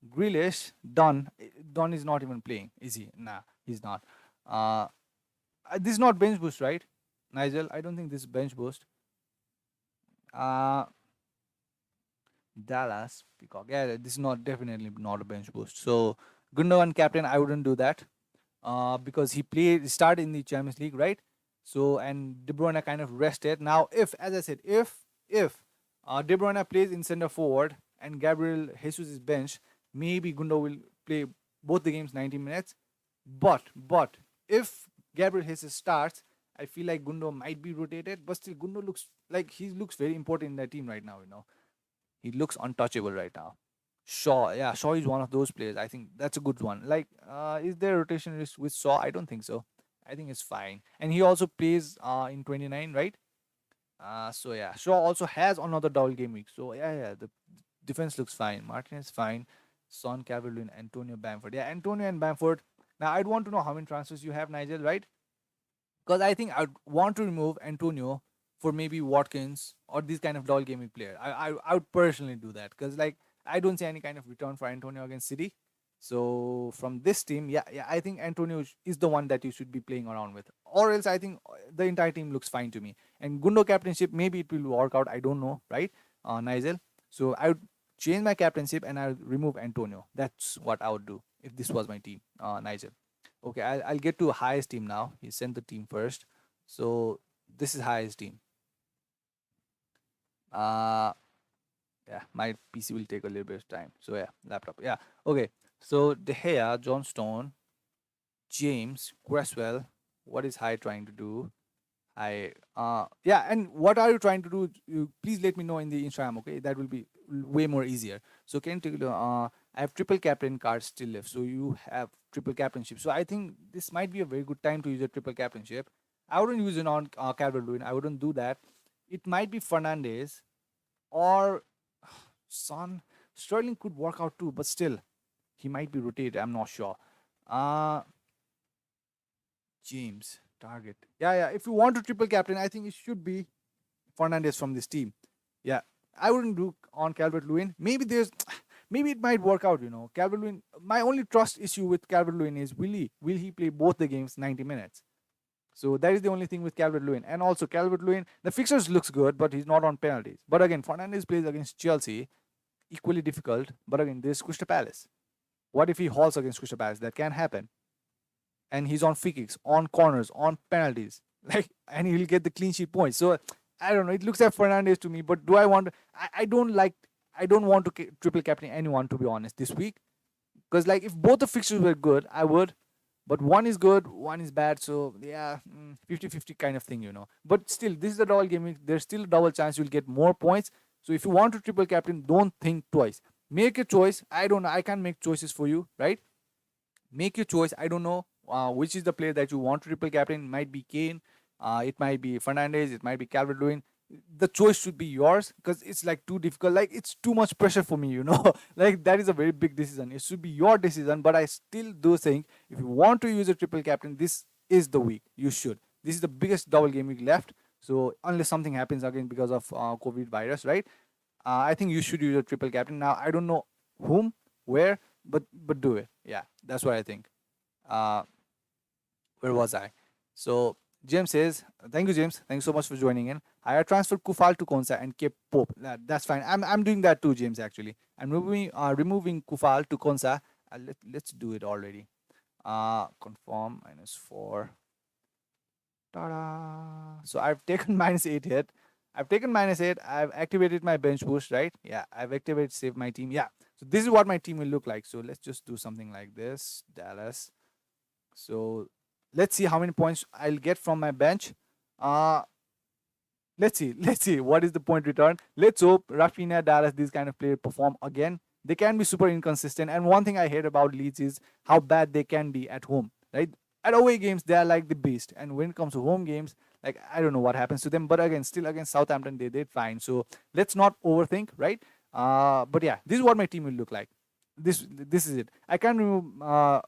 Grealish, Dunn. Dunn is not even playing, is he? Nah, he's not. This is not bench boost, right? Nigel, I don't think this is bench boost. Uh, Dallas Peacock. Yeah, this is not definitely not a bench boost. So Gundogan captain, I wouldn't do that. Because he started in the Champions League, right? So and De Bruyne kind of rested. Now, if as I said, if De Bruyne plays in center forward and Gabriel Jesus is bench, maybe Gundo will play both the games 90 minutes. But if Gabriel Jesus starts, I feel like Gundo might be rotated. But still, Gundo looks like he looks very important in that team right now. He looks untouchable right now. Shaw, yeah, Shaw is one of those players. I think that's a good one. Like, is there rotation risk with Shaw? I don't think so. I think it's fine. And he also plays in 29, right? So yeah, Shaw also has another double game week. So yeah, the defense looks fine. Martin is fine. Son, Calvert-Lewin, Antonio, Bamford. Yeah, Antonio and Bamford. Now I'd want to know how many transfers you have, Nigel, right? Because I think I'd want to remove Antonio for maybe Watkins or this kind of dual gaming player. I would personally do that because like I don't see any kind of return for Antonio against City. So from this team, yeah, I think Antonio is the one that you should be playing around with. Or else I think the entire team looks fine to me. And Gundo captainship, maybe it will work out. I don't know, right, Nigel? So I would change my captainship and I'll remove Antonio. That's what I would do if this was my team, Nigel. Okay, I'll get to highest team now. He sent the team first. So this is highest team. Uh yeah, my PC will take a little bit of time. So yeah, laptop. Yeah. Okay. So De Gea, Johnstone, James, Cresswell. What is High trying to do? I yeah, and what are you trying to do? You please let me know in the Instagram, okay? That will be way more easier. So can you take a look, I have triple captain cards still left. So you have triple captainship. So I think this might be a very good time to use a triple captainship. I wouldn't use it on Calvert Lewin. I wouldn't do that. It might be Fernandez or Son. Sterling could work out too, but still, he might be rotated. I'm not sure. Uh James, target. Yeah. If you want to triple captain, I think it should be Fernandez from this team. Yeah, I wouldn't do on Calvert Lewin. Maybe maybe it might work out. Calvert Lewin. My only trust issue with Calvert Lewin is will he play both the games 90 minutes? So that is the only thing with Calvert Lewin. And also Calvert Lewin, the fixtures looks good, but he's not on penalties. But again, Fernandez plays against Chelsea, equally difficult. But again, there's Crystal Palace. What if he hauls against Crystal Palace? That can happen. And he's on free kicks, on corners, on penalties. And he'll get the clean sheet points. So I don't know. It looks like Fernandez to me, but do I want? I don't like. I don't want to triple captain anyone, to be honest, this week. Because like if both the fixtures were good, I would. But one is good, one is bad. So yeah, 50-50 kind of thing. But still, this is a double game. There's still a double chance you'll get more points. So if you want to triple captain, don't think twice. Make a choice. I don't know. I can't make choices for you, right? Make your choice. I don't know which is the player that you want to triple captain. It might be Kane, it might be Fernandez, it might be Calvert Lewin. The choice should be yours because it's like too difficult. Like it's too much pressure for me. Like that is a very big decision. It should be your decision, but I still do think if you want to use a triple captain, this is the week. You should. This is the biggest double game week left. So unless something happens again because of COVID virus, right? I think you should use a triple captain. Now I don't know whom, where, but do it. Yeah, that's what I think. Uh, where was I? So James says, thank you, James. Thanks so much for joining in. I have transferred Kufal to Konsa and kept Pope. That's fine. I'm doing that too, James. Actually, I'm removing Kufal to Konsa. Let's do it already. Confirm -4. Ta-da! So I've taken -8 hit. I've taken -8. I've activated my bench boost, right? Yeah, I've activated save my team. Yeah. So this is what my team will look like. So let's just do something like this. Dallas. So let's see how many points I'll get from my bench. Uh let's see. Let's see what is the point return. Let's hope Rafinha, Dallas, these kind of players perform again. They can be super inconsistent. And one thing I hate about Leeds is how bad they can be at home, right? At away games, they are like the beast. And when it comes to home games, like I don't know what happens to them. But again, still against Southampton, they did fine. So let's not overthink, right? But yeah, this is what my team will look like. This is it. I can't remove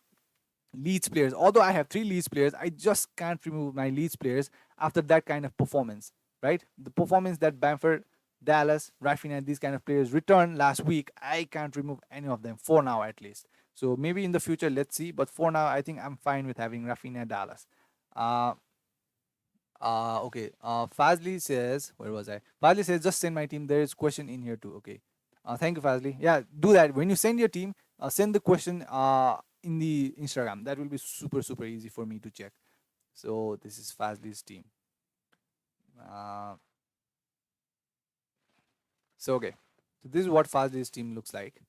Leeds players. Although I have 3 Leeds players, I just can't remove my Leeds players after that kind of performance, right? The performance that Bamford, Dallas, Rafinha, these kind of players returned last week, I can't remove any of them for now at least. So maybe in the future, let's see. But for now, I think I'm fine with having Rafinha, Dallas. Uh, okay. Fazli says, where was I? Fazli says, just send my team. There is question in here too. Okay. Thank you, Fazli. Yeah, do that. When you send your team, send the question in the Instagram. That will be super, super easy for me to check. So this is Fazli's team. Uh, so, okay. So this is what Fazli's team looks like.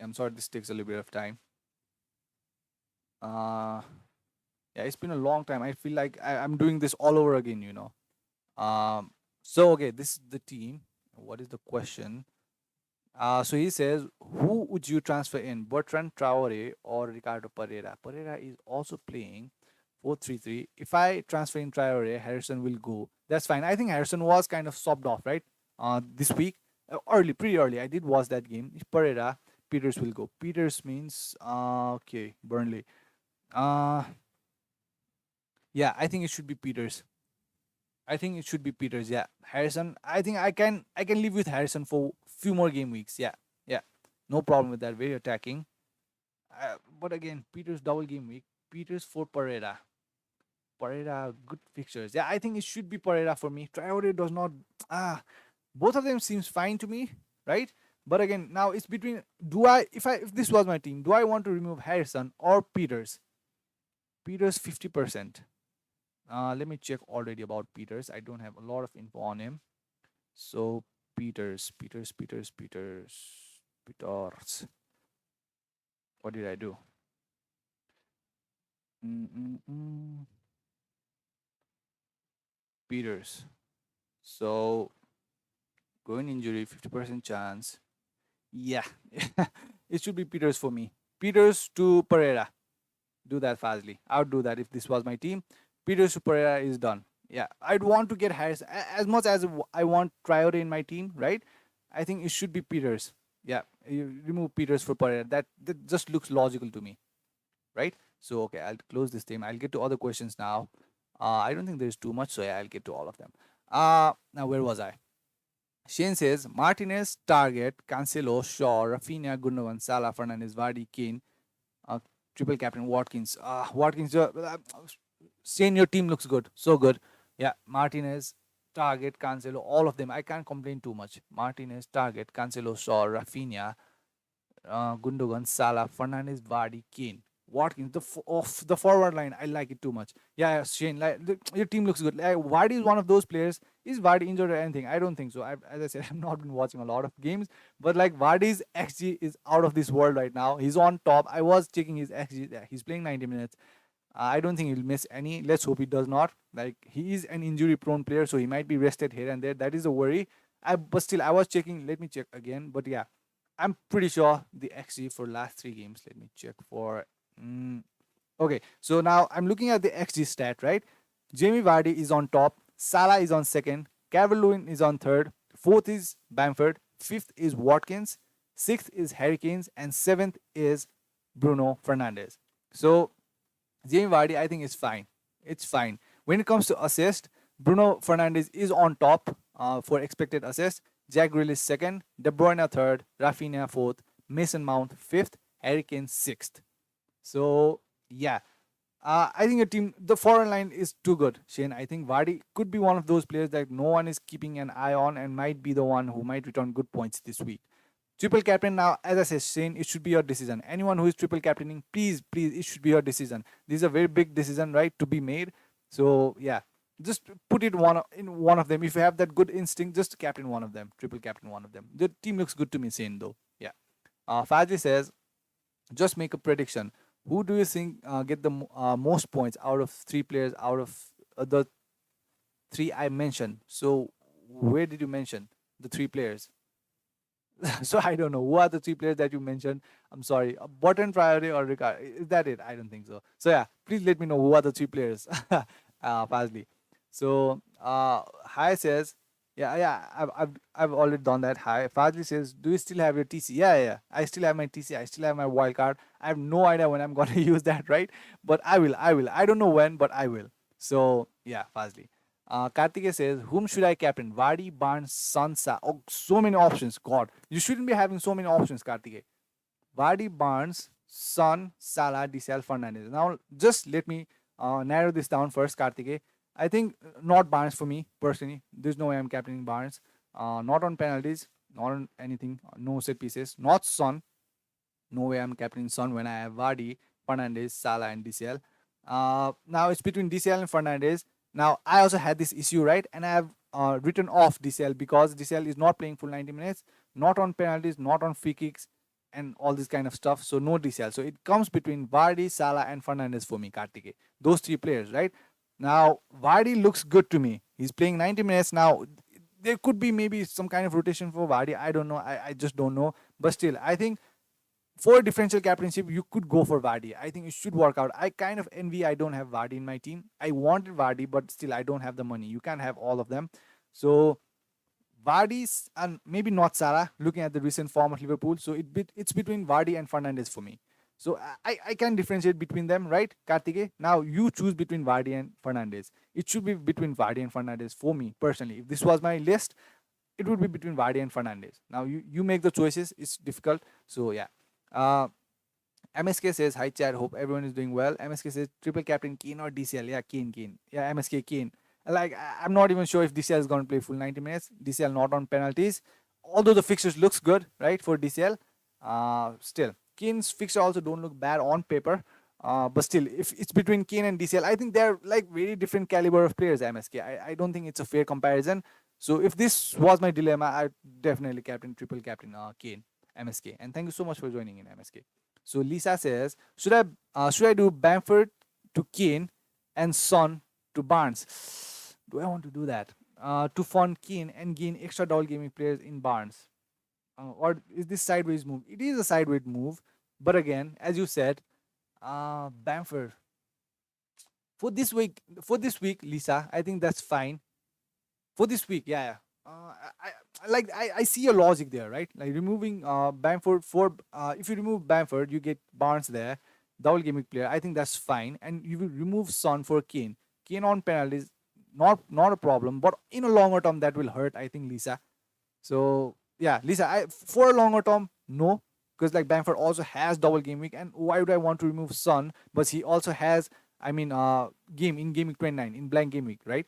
I'm sorry, this takes a little bit of time. Yeah, it's been a long time. I feel like I'm doing this all over again. So okay, this is the team. What is the question? So he says, who would you transfer in, Bertrand Traore or Ricardo Pereira? Pereira is also playing 4-3-3. If I transfer in Traore, Harrison will go. That's fine. I think Harrison was kind of sobbed off, right? This week. early, pretty early. I did watch that game. If Pereira, Peters will go. Peters means okay, Burnley. Uh yeah, I think it should be Peters. I think it should be Peters. Yeah, Harrison. I think I can live with Harrison for few more game weeks. Yeah, yeah, no problem with that. Very attacking. But again, Peters double game week. Peters for Pereira. Pereira good fixtures. Yeah, I think it should be Pereira for me. Traore does not. Ah, both of them seems fine to me, right? But again, now it's between. Do I if this was my team, do I want to remove Harrison or Peters? Peters 50%. Let me check already about Peters. I don't have a lot of info on him. So Peters. What did I do? Mm-mm-mm. Peters. So going injury, 50% chance. Yeah, it should be Peters for me. Peters to Pereira. Do that fastly. I would do that if this was my team. Peters to Pereira is done. Yeah, I'd want to get Harris as much as I want Traore in my team, right? I think it should be Peters. Yeah, you remove Peters for Pereira. That just looks logical to me, right? So okay, I'll close this thing. I'll get to other questions now. I don't think there's too much, so yeah, I'll get to all of them. Now where was I? Shane says Martinez, Target, Cancelo, Shaw, Rafinha, Gundogan, Salah, Fernandez, Vardy, Kane, uh, triple captain Watkins. Watkins, Shane, your team looks good, so good. Yeah, Martinez, Target, Cancelo, all of them. I can't complain too much. Martinez, Target, Cancelo, Shaw, Rafinha, Gundogan, Salah, Fernandez, Vardy, Kane, Watkins. Of the forward line, I like it too much. Yeah, Shane, like your team looks good. Like, Vardy is one of those players. Is Vardy injured or anything? I don't think so. As I said, I've not been watching a lot of games, but like Vardy's XG is out of this world right now. He's on top. I was checking his XG. Yeah, he's playing 90 minutes. I don't think he'll miss any. Let's hope he does not. Like he is an injury-prone player, so he might be rested here and there. That is a worry. But still, I was checking. Let me check again. But yeah, I'm pretty sure the XG for last 3 games. Let me check for. Okay, so now I'm looking at the XG stat. Right, Jamie Vardy is on top. Salah is on second. Calvert-Lewin is on third. Fourth is Bamford. Fifth is Watkins. Sixth is Harry Kane, and seventh is Bruno Fernandes. So Jamie Vardy, I think, is fine. It's fine. When it comes to assist, Bruno Fernandes is on top for expected assist. Jack Grealish second, De Bruyne third, Rafinha fourth, Mason Mount fifth, Harry Kane sixth. So yeah, I think the foreign line is too good. Shane, I think Vardy could be one of those players that no one is keeping an eye on and might be the one who might return good points this week. Triple captain now, as I said, Shane, it should be your decision. Anyone who is triple captaining, please, it should be your decision. This is a very big decision, right, to be made. So yeah, just put it in one of them. If you have that good instinct, just captain one of them, triple captain one of them. The team looks good to me, Shane, though. Yeah. Fazli says, just make a prediction. Who do you think get the most points out of 3 players out of the 3 I mentioned? So where did you mention the 3 players? So I don't know who are the 3 players that you mentioned. I'm sorry, Button, Priority, or Ricard. Is that it? I don't think so. So yeah, please let me know who are the 3 players. Fastly. So Hi says, yeah, I've already done that. Hi Fazli says, do you still have your TC? Yeah, I still have my TC. I still have my wild card. I have no idea when I'm gonna use that, right? But I will. I don't know when, but I will. So yeah, Fazli. Kartike says, whom should I captain? Vardy, Barnes, Sansa. Oh, so many options. God, you shouldn't be having so many options, Kartike. Vardy, Barnes, Son, Salah, DCL, Fernandez. Now, just let me narrow this down first, Kartike. I think not Barnes for me, personally. There's no way I'm captaining Barnes. Not on penalties, not on anything, no set pieces. Not Son. No way I'm captaining Son when I have Vardy, Fernandez, Salah, and DCL. Now it's between DCL and Fernandez. Now I also had this issue, right? And I have written off DCL because DCL is not playing full 90 minutes, not on penalties, not on free kicks, and all this kind of stuff. So no DCL. So it comes between Vardy, Salah, and Fernandez for me, Kartike. Those 3 players, right? Now Vardy looks good to me. He's playing 90 minutes now. There could be maybe some kind of rotation for Vardy. I don't know. I just don't know. But still, I think for a differential captainship, you could go for Vardy. I think it should work out. I kind of envy I don't have Vardy in my team. I wanted Vardy, but still I don't have the money. You can't have all of them. So Vardy's and maybe not Salah. Looking at the recent form of Liverpool, so it's between Vardy and Fernandes for me. So I can differentiate between them, right, Kartike? Now you choose between Vardy and Fernandes. It should be between Vardy and Fernandes for me personally. If this was my list, it would be between Vardy and Fernandes. Now you make the choices. It's difficult. So yeah. Uh, MSK says, hi chat, hope everyone is doing well. MSK says, triple captain Kane or DCL? Yeah, Kane. Yeah, MSK Kane. Like, I'm not even sure if DCL is going to play full 90 minutes. DCL not on penalties. Although the fixtures looks good, right, for DCL. Still, Kane's fixture also don't look bad on paper. But still, if it's between Kane and DCL, I think they're like very different caliber of players, MSK. I don't think it's a fair comparison. So if this was my dilemma, I'd definitely triple captain Kane, MSK. And thank you so much for joining in, MSK. So Lisa says, should I do Bamford to Kane and Son to Barnes? Do I want to do that? To fund Kane and gain extra double gaming players in Barnes? Or is this sideways move? It is a sideways move, but again, as you said, Bamford for this week, Lisa, I think that's fine. For this week, yeah. I see your logic there, right? Like removing Bamford for if you remove Bamford, you get Barnes there, double gaming player. I think that's fine, and you will remove Son for Kane. Kane on penalties, not a problem, but in a longer term that will hurt. I think, Lisa. So yeah, Lisa, for a longer term, no, because like Bamford also has double game week, and why would I want to remove Son? But he also has, game week 29 in blank game week, right?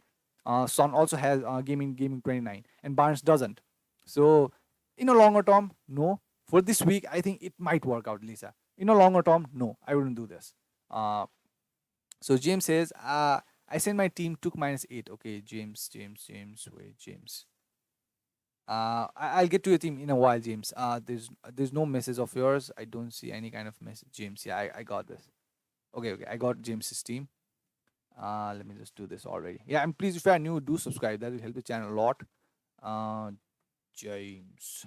Son also has gaming 29, and Barnes doesn't. So in a longer term, no. For this week, I think it might work out, Lisa. In a longer term, no, I wouldn't do this. So James says, I sent my team took -8. Okay, James, wait, James. I'll get to your team in a while, James. There's no message of yours. I don't see any kind of message, James. Yeah, I got this. Okay, I got James's team. Let me just do this already. Yeah, and please, if you are new, do subscribe. That will help the channel a lot. James.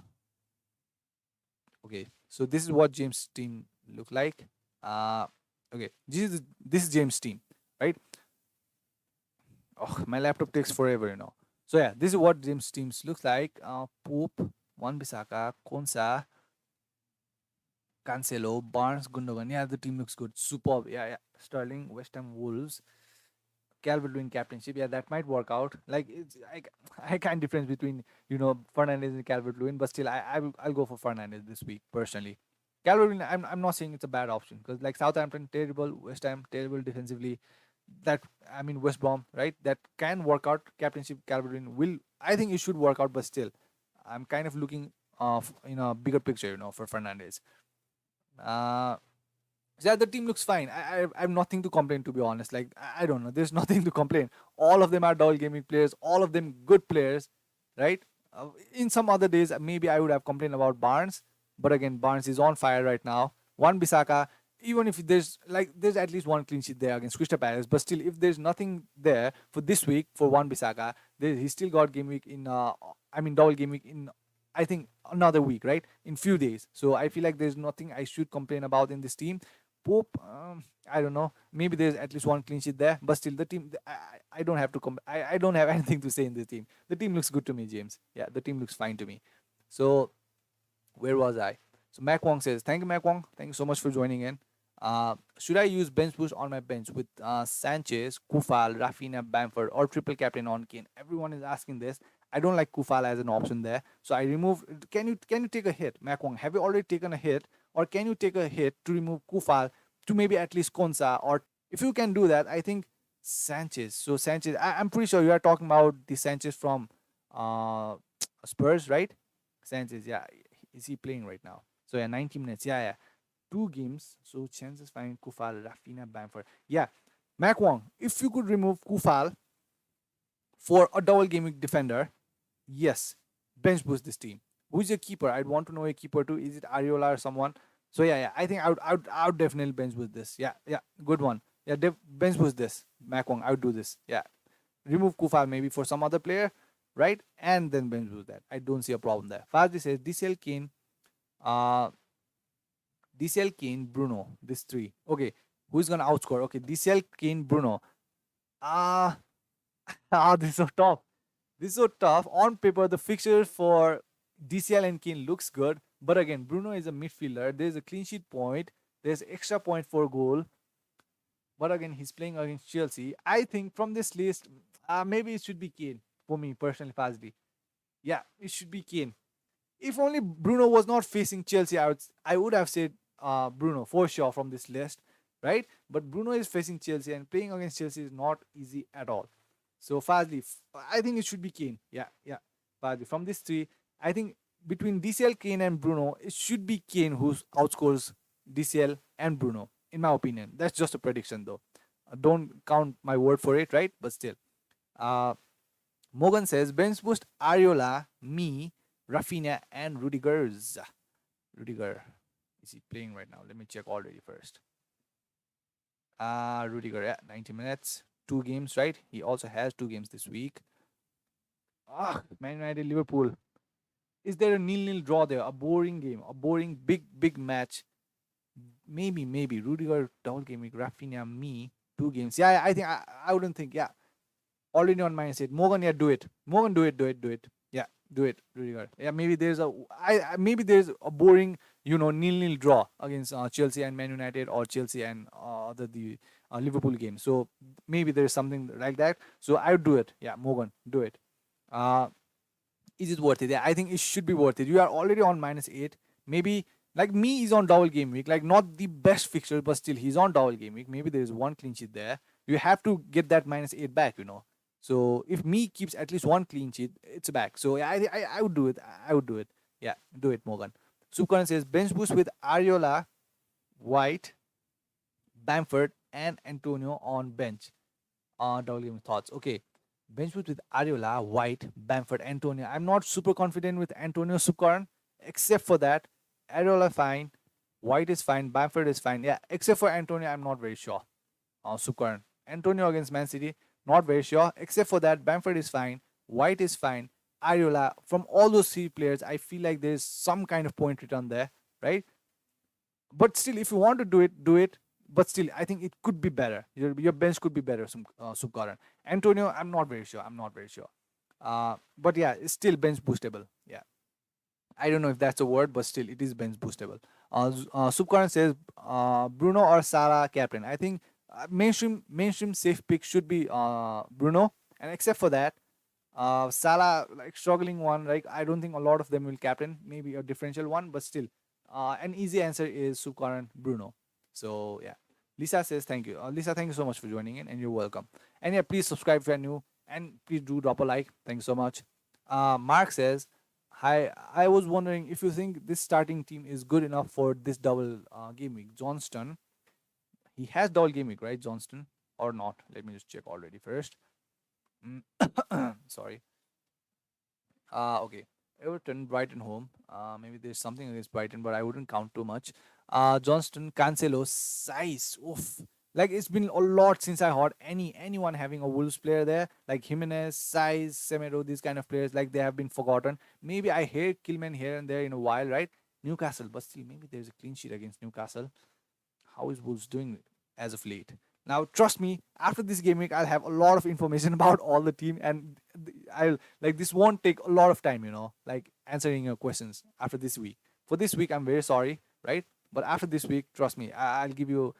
Okay, so this is what James' team look like. Okay, this is James' team, right? Oh, my laptop takes forever, So yeah, this is what James' teams looks like. Pope, Wan-Bissaka, Konsa, Cancelo, Barnes, Gundogan. Yeah, the team looks good. Superb. Yeah. Sterling, West Ham, Wolves, Calvert-Lewin captainship. Yeah, that might work out. Like I can't difference between Fernandes and Calvert-Lewin, but still I'll go for Fernandes this week personally. Calvert-Lewin, I'm not saying it's a bad option because like Southampton terrible, West Ham terrible defensively. West Brom, right? That can work out. Captainship Calvert-Lewin will. I think it should work out, but still, I'm kind of looking in a bigger picture, for Fernandes. Yeah, the team looks fine. I have nothing to complain, to be honest. Like I don't know, there's nothing to complain. All of them are double gaming players. All of them good players, right? In some other days, maybe I would have complained about Barnes, but again, Barnes is on fire right now. Wan-Bissaka, even if there's at least one clean sheet there against Crystal Palace, but still, if there's nothing there for this week for Wan-Bissaka, he still got game week in. Double game week in. I think another week, right? In few days. So I feel like there's nothing I should complain about in this team. Pope, I don't know. Maybe there's at least one clean sheet there, but still, the team. I don't have to I don't have anything to say in the team. The team looks good to me, James. Yeah, the team looks fine to me. So, where was I? So Mac Wong says, "Thank you, Mac Wong. Thank you so much for joining in. Should I use bench boost on my bench with Sanchez, Kufal, Rafinha, Bamford, or triple captain on Kane? Everyone is asking this. I don't like Kufal as an option there, so I remove. Can you take a hit, Mac Wong? Have you already taken a hit, or can you take a hit to remove Kufal to maybe at least Konsa? Or if you can do that, I think Sanchez. So Sanchez, I'm pretty sure you are talking about the Sanchez from Spurs, right? Sanchez, yeah. Is he playing right now? So yeah, 90 minutes. Yeah. 2 games. So chances fine Kufal, Rafinha, Bamford. Yeah. Mac Wong, if you could remove Kufal for a double gaming defender, yes, bench boost this team. Who's your keeper? I'd want to know a keeper too. Is it Ariola or someone? So yeah. I think I would definitely bench boost this. Yeah. Good one. Yeah, bench boost this. Mac Wong, I would do this. Yeah. Remove Kufal maybe for some other player, right? And then bench boost that. I don't see a problem there. Fazli says DCL Kane, DCL Kane, Bruno. This 3. Okay. Who's gonna outscore? Okay, DCL Kane, Bruno. This is so tough. This is so tough. On paper, the fixture for DCL and Kane looks good, but again, Bruno is a midfielder. There's a clean sheet point. There's extra point for goal, but again, he's playing against Chelsea. I think from this list, maybe it should be Kane for me personally. Fazli, yeah, it should be Kane. If only Bruno was not facing Chelsea, I would have said Bruno for sure from this list, right? But Bruno is facing Chelsea and playing against Chelsea is not easy at all. So Fazli, I think it should be Kane. Yeah, yeah. Fazli, from these three, I think between DCL, Kane, and Bruno, it should be Kane who outscores DCL and Bruno, in my opinion. That's just a prediction, though. Don't count my word for it, right? But still. Uh, Morgan says bench boost Ariola, me, Rafinha, and Rudiger's. Rudiger, is he playing right now? Let me check already first. Rudiger, yeah, 90 minutes, 2 games, right? He also has 2 games this week. Man United, Liverpool. Is there a nil-nil draw there? A boring game, a boring big match. Maybe Rudiger double game week, Rafinha, me, 2 games. Yeah, I think I wouldn't think. Yeah, already on my side. Morgan, yeah, do it. Morgan, do it. Yeah, do it, Rudiger. Yeah, maybe maybe there's a boring, nil-nil draw against Chelsea and Man United, or Chelsea and the Liverpool game. So maybe there's something like that. So I would do it. Yeah, Morgan, do it. Uh, is it worth it? Yeah, I think it should be worth it. You are already on -8. Maybe like me is on double game week, like not the best fixture, but still he's on double game week. Maybe there is one clean sheet there. You have to get that -8 back. So if me keeps at least one clean sheet, it's back. So yeah, I would do it. I would do it. Yeah, do it, Morgan. Subkaran says bench boost with Ariola, White, Bamford, and Antonio on bench. Double game thoughts. Okay. Bench boost with Ariola, White, Bamford, Antonio. I'm not super confident with Antonio Subkaran, except for that. Ariola fine, White is fine, Bamford is fine. Yeah, except for Antonio, I'm not very sure. Subkaran. Antonio against Man City, not very sure. Except for that, Bamford is fine, White is fine, Ariola. From all those 3 players, I feel like there's some kind of point return there, right? But still, if you want to do it, do it. But still, I think it could be better. Your bench could be better, Subkaran. Antonio, I'm not very sure. But yeah, it's still bench boostable. Yeah. I don't know if that's a word, but still, it is bench boostable. Subkaran says Bruno or Salah captain. I think mainstream safe pick should be Bruno, and except for that, Salah like struggling one. Like I don't think a lot of them will captain. Maybe a differential one, but still, an easy answer is Subkaran Bruno. So yeah, Lisa says thank you. Lisa, thank you so much for joining in, and you're welcome. And yeah, please subscribe if you're new, and please do drop a like. Thank you so much. Mark says, hi, I was wondering if you think this starting team is good enough for this double game week. Johnston, he has double game week, right? Johnston, or not? Let me just check already first. Sorry. Okay. Everton, Brighton home. Maybe there's something against Brighton, but I wouldn't count too much. Johnston, Cancelo, size. Oof. Like it's been a lot since I heard anyone having a Wolves player there, like Jimenez, Size, Semedo, these kind of players, like they have been forgotten. Maybe I hear Killman here and there in a while, right? Newcastle, but still maybe there's a clean sheet against Newcastle. How is Wolves doing as of late? Now, trust me, after this game week, I'll have a lot of information about all the team, and I'll like this won't take a lot of time, like answering your questions after this week. For this week, I'm very sorry, right? But after this week, trust me, I'll give you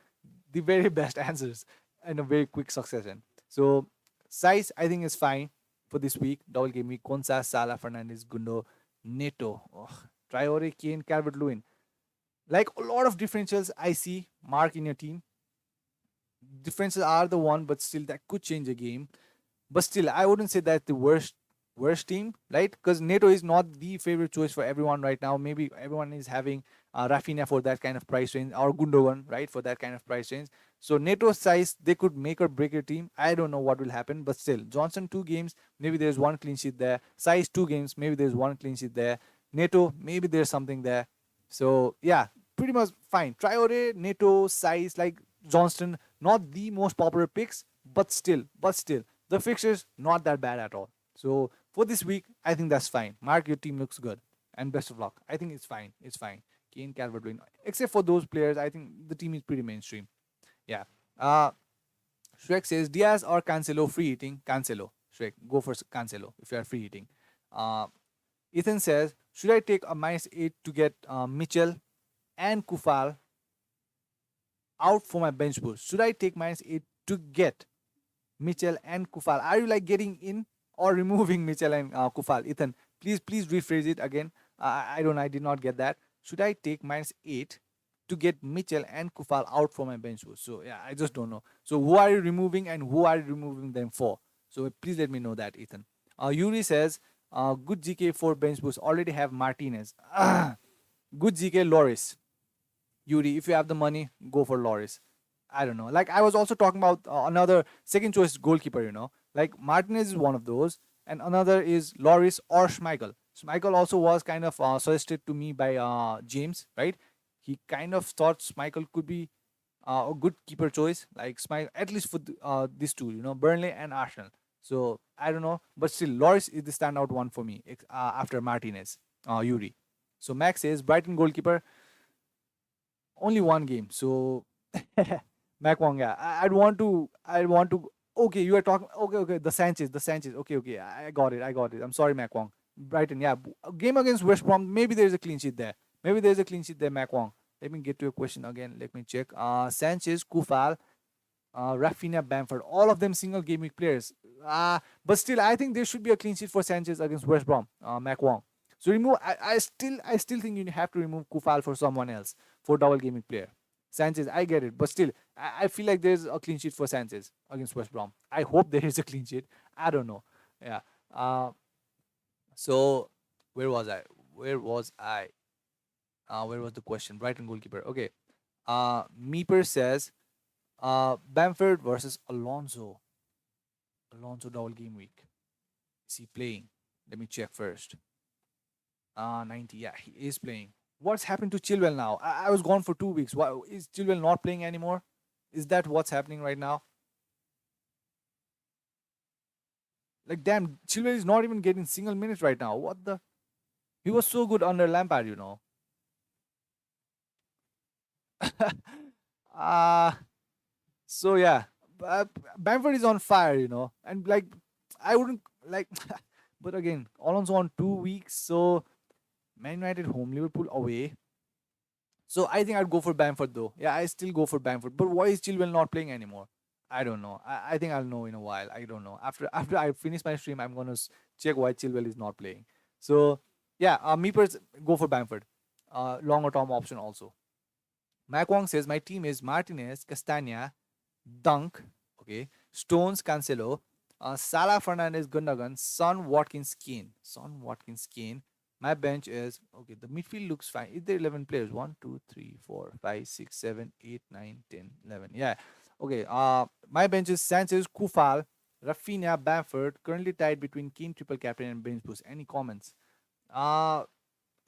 the very best answers in a very quick succession. So, size, I think is fine for this week. Double game week. Konsa, Salah, Fernandez, Gundo, Neto, Traore, Kane, Calvert Lewin. Like a lot of differentials I see, Mark, in your team. Differences are the one, but still that could change a game. But still, I wouldn't say that's the worst team, right? Because Neto is not the favorite choice for everyone right now. Maybe everyone is having Rafinha for that kind of price range, or Gundogan, right, for that kind of price range. So Neto size, they could make or break your team. I don't know what will happen, but still, Johnson 2 games, maybe there's one clean sheet there. Size 2 games, maybe there's one clean sheet there. Neto, maybe there's something there. So yeah, pretty much fine. Traore, Neto, size, like Johnston, not the most popular picks, but still, the fixtures not that bad at all. So for this week, I think that's fine. Mark, your team looks good, and best of luck. I think it's fine. It's fine. Kane, Calvert-Lewin, except for those players, I think the team is pretty mainstream. Yeah. Shrek says Diaz or Cancelo free eating. Cancelo. should I go for Cancelo if you are free hitting? Ethan says, should I take a -8 to get Mitchell and Kufal out for my bench boost? Should I take -8 to get Mitchell and Kufal? Are you like getting in or removing Mitchell and Kufal? Ethan, please rephrase it again. I did not get that. Should I take -8 to get Mitchell and Kufal out for my bench boost? So yeah, I just don't know. So who are you removing and who are you removing them for? So please let me know that, Ethan. Yuri says, good GK for bench boost. Already have Martinez. Good GK Loris. Yuri, if you have the money, go for Loris. I don't know. Like I was also talking about another second choice goalkeeper. Like Martinez is one of those, and another is Loris or Schmeichel. Schmeichel also was kind of suggested to me by James, right? He kind of thought Schmeichel could be a good keeper choice, like Schmeichel, at least for these two, Burnley and Arsenal. So I don't know, but still, Loris is the standout one for me after Martinez, Yuri. So Max says Brighton goalkeeper only one game. So Mac Wong, yeah. I want to. Okay, you are talking. Okay. The Sanchez. Okay. I got it. I'm sorry, Mac Wong. Brighton, yeah. A game against West Brom. Maybe there's a clean sheet there. Mac Wong. Let me get to your question again. Let me check. Sanchez, Kufal, Rafinha, Bamford. All of them single game week players. But still, I think there should be a clean sheet for Sanchez against West Brom. Mac Wong. So remove. I still think you have to remove Kufal for someone else for double game week player. Sanchez, I get it, but still, I feel like there's a clean sheet for Sanchez against West Brom. I hope there is a clean sheet. I don't know. Yeah. So where was I? Where was I? Where was the question? Brighton goalkeeper. Okay. Meeper says, Bamford versus Alonso. Alonso double game week. Is he playing? Let me check first. 90. Yeah, he is playing. What's happened to Chilwell now? I was gone for 2 weeks. Why is Chilwell not playing anymore? Is that what's happening right now? Like, damn, Chilwell is not even getting single minutes right now. What the? He was so good under Lampard. uh so yeah, Bamford is on fire, and like I wouldn't like, but again, Alonso on 2 weeks, so Man United home, Liverpool away. So I think I'd go for Bamford though. Yeah, I still go for Bamford. But why is Chilwell not playing anymore? I don't know. I think I'll know in a while. I don't know. After I finish my stream, I'm gonna check why Chilwell is not playing. So yeah, Meepers go for Bamford. Longer term option also. Mac Wong says my team is Martinez, Castagna, Dunk, okay, Stones, Cancelo, Salah, Fernandez, Gundogan, Son, Watkins, Kane. My bench is okay. The midfield looks fine. Is there 11 players? 1, 2, 3, 4, 5, 6, 7, 8, 9, 10, 11. Yeah. Okay. My bench is Sanchez, Kufal, Rafinha, Bamford. Currently tied between Kane, triple captain, and bench boost. Any comments? Uh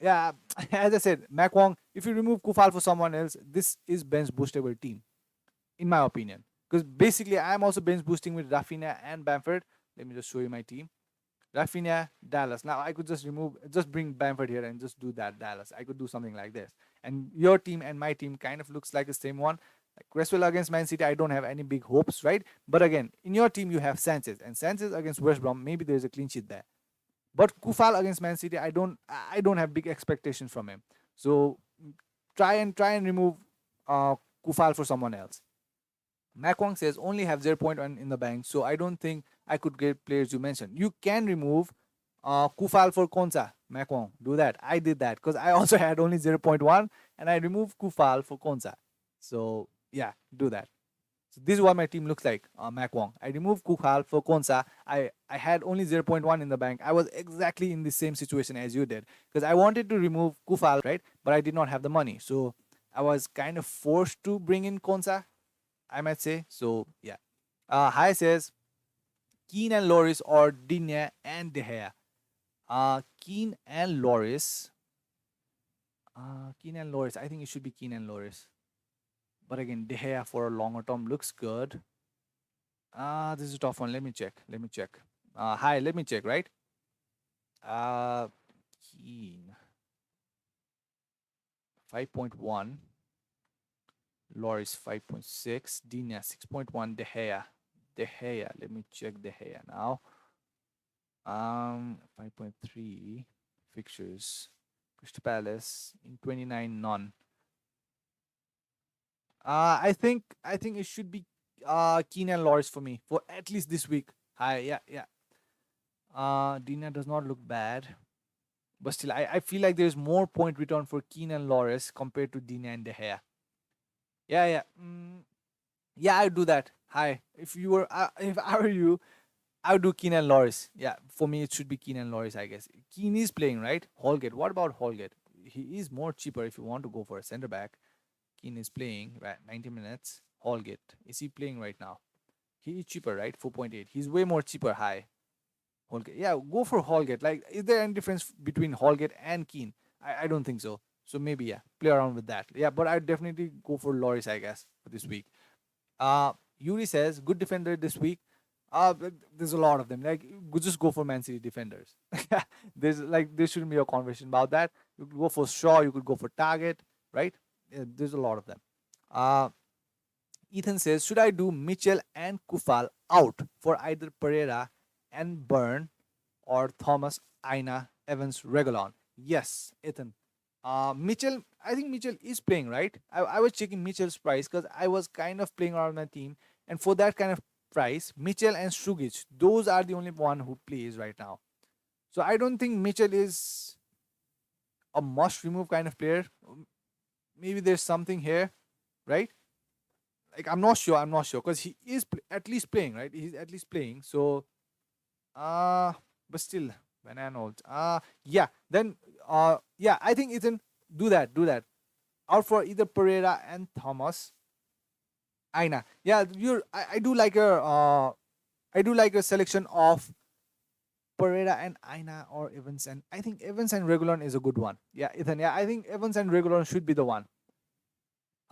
yeah. As I said, Mac Wong. If you remove Kufal for someone else, this is bench boostable team, in my opinion. Because basically, I'm also bench boosting with Rafinha and Bamford. Let me just show you my team. Rafinha, Dallas. Now I could just bring Bamford here and just do that Dallas. I could do something like this. And your team and my team kind of looks like the same one. Like Cresswell against Man City, I don't have any big hopes, right? But again, in your team you have Sanchez, and Sanchez against West Brom, maybe there's a clean sheet there. But Kufal against Man City, I don't have big expectations from him. So try and remove Kufal for someone else. Makwang says only have 0.1 in the bank, so I don't think I could get players you mentioned. You can remove Kufal for Konsa. Makwang, do that. I did that because I also had only 0.1 and I removed Kufal for Konsa. So yeah, do that. So this is what my team looks like, Makwang. I removed Kufal for Konsa. I had only 0.1 in the bank. I was exactly in the same situation as you did because I wanted to remove Kufal, right? But I did not have the money. So I was kind of forced to bring in Konsa, I might say. So yeah. Hi says Keane and Loris or Digne and De Gea. Keane and Loris. Keane and Loris. I think it should be Keane and Loris. But again, De Gea for a longer term looks good. This is a tough one. Let me check. Hi, let me check, right? Keane. 5.1. Loris 5.6. Digne 6.1. De Gea. Let me check De Gea now. 5.3 fixtures. Crystal Palace in 29 none. I think it should be Keane and Loris for me for at least this week. Hi, yeah, yeah. Dina does not look bad, but still, I feel like there's more point return for Keane and Loris compared to Dina and De Gea. Yeah, yeah. Yeah, I'd do that. Hi. If I were you, I would do Keane and Loris. Yeah, for me it should be Keane and Loris, I guess. Keane is playing, right? Holgate. What about Holgate? He is more cheaper if you want to go for a centre back. Keane is playing, right? 90 minutes. Holgate. Is he playing right now? He is cheaper, right? 4.8. He's way more cheaper. High. Holgate. Yeah, go for Holgate. Like, is there any difference between Holgate and Keane? I don't think so. So maybe, yeah, play around with that. Yeah, but I'd definitely go for Loris, I guess, for this week. Yuri says, good defender this week. There's a lot of them. Like, just go for Man City defenders. There shouldn't be a conversation about that. You could go for Shaw. You could go for Target, right? Yeah, there's a lot of them. Uh, Ethan says, should I do Mitchell and Kufal out for either Pereira and Byrne or Thomas, Aina, Evans, Regulon? Yes, Ethan. Mitchell, I think Mitchell is playing, right? I was checking Mitchell's price because I was kind of playing around my team. And for that kind of price, Mitchell and Strugic, those are the only one who plays right now. So I don't think Mitchell is a must remove kind of player. Maybe there's something here, right? Like I'm not sure because he is at least playing, right? He's at least playing. So uh but still, bananas. Yeah. Then yeah, I think Ethan, do that. Out for either Pereira and Thomas. Aina. Yeah, I do like a selection of Pereira and Aina or Evans, and I think Evans and Regulon is a good one. Yeah, Ethan. Yeah, I think Evans and Regulon should be the one.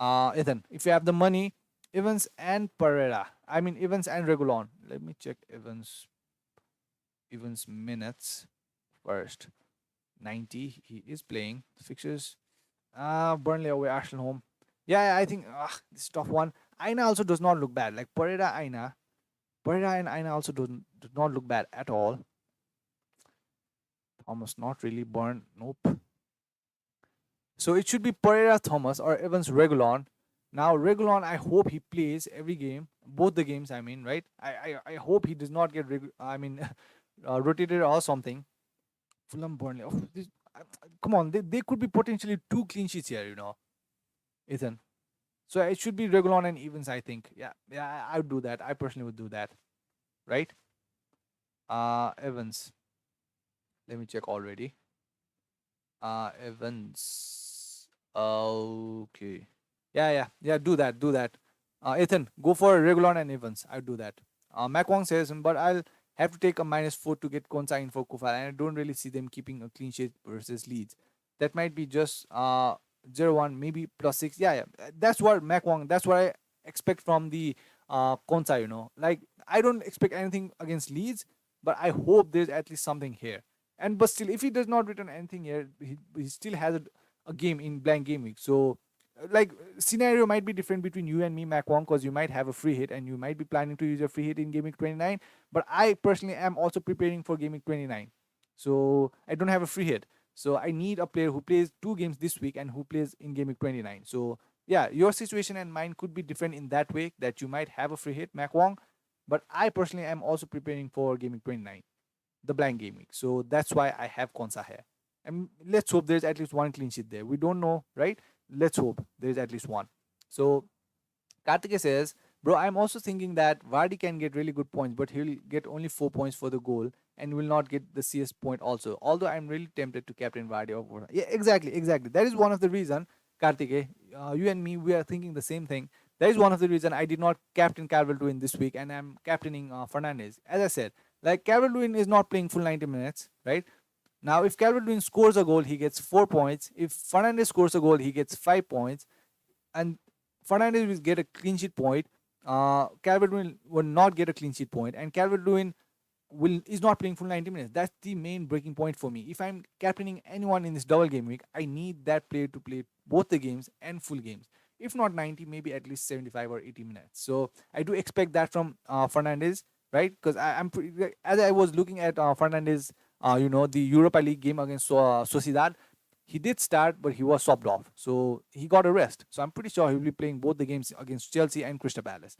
Ethan, if you have the money, Evans and Pereira. I mean Evans and Regulon. Let me check Evans minutes first. 90. He is playing. Fixtures. Burnley away, Arsenal home. Yeah, I think this is tough one. Aina also does not look bad. Like Pereira, Aina. Pereira and Aina also do not look bad at all. Thomas not really. Burn. Nope. So it should be Pereira, Thomas, or Evans, Regulon. Now Regulon, I hope he plays every game, both the games. I mean, right? I hope he does not get rotated or something. Fulham, Burnley. Oh, come on, they could be potentially two clean sheets here. Ethan. So it should be Regulon and Evans. I think. Yeah, yeah, I would do that. I personally would do that. Right? Evans. Let me check already. Evans. Okay. Yeah, yeah, yeah. Do that. Do that. Ethan, go for Regulon and Evans. I'll do that. Mac Wong says, but I'll have to take a -4 to get Konsa in for Kufal, and I don't really see them keeping a clean sheet versus Leeds. That might be just 0-1, maybe +6. Yeah, yeah. That's what Mac Wong. That's what I expect from the Konsa. Like I don't expect anything against Leeds, but I hope there's at least something here. And but still, if he does not return anything here, he still has a game in blank game week. So like scenario might be different between you and me, Mac Wong, because you might have a free hit and you might be planning to use your free hit in Game Week 29. But I personally am also preparing for Game Week 29. So I don't have a free hit. So I need a player who plays 2 games this week and who plays in Game Week 29. So yeah, your situation and mine could be different in that way that you might have a free hit, Mac Wong. But I personally am also preparing for Game Week 29, the blank game week. So that's why I have Konsa here. And let's hope there's at least one clean sheet there. We don't know, right? Let's hope there's at least one. So Kartike says, bro, I'm also thinking that Vardy can get really good points, but he'll get only 4 points for the goal and will not get the CS point also. Although I'm really tempted to captain Vardy over. Yeah, exactly, exactly. That is one of the reason, Kartike, you and me, we are thinking the same thing. That is one of the reason I did not captain Calvert-Lewin this week, and I'm captaining Fernandez. As I said, like Calvert-Lewin is not playing full 90 minutes, right? Now, if Calvert-Lewin scores a goal, he gets 4 points. If Fernandez scores a goal, he gets 5 points, and Fernandez will get a clean sheet point. Calvert-Lewin will not get a clean sheet point, and Calvert-Lewin is not playing full 90 minutes. That's the main breaking point for me. If I'm captaining anyone in this double game week, I need that player to play both the games and full games. If not 90, maybe at least 75 or 80 minutes. So I do expect that from Fernandez. right? Because I'm pretty, as I was looking at Fernandez, the Europa League game against Sociedad, he did start, but he was subbed off, so he got a rest. So I'm pretty sure he'll be playing both the games against Chelsea and Crystal Palace.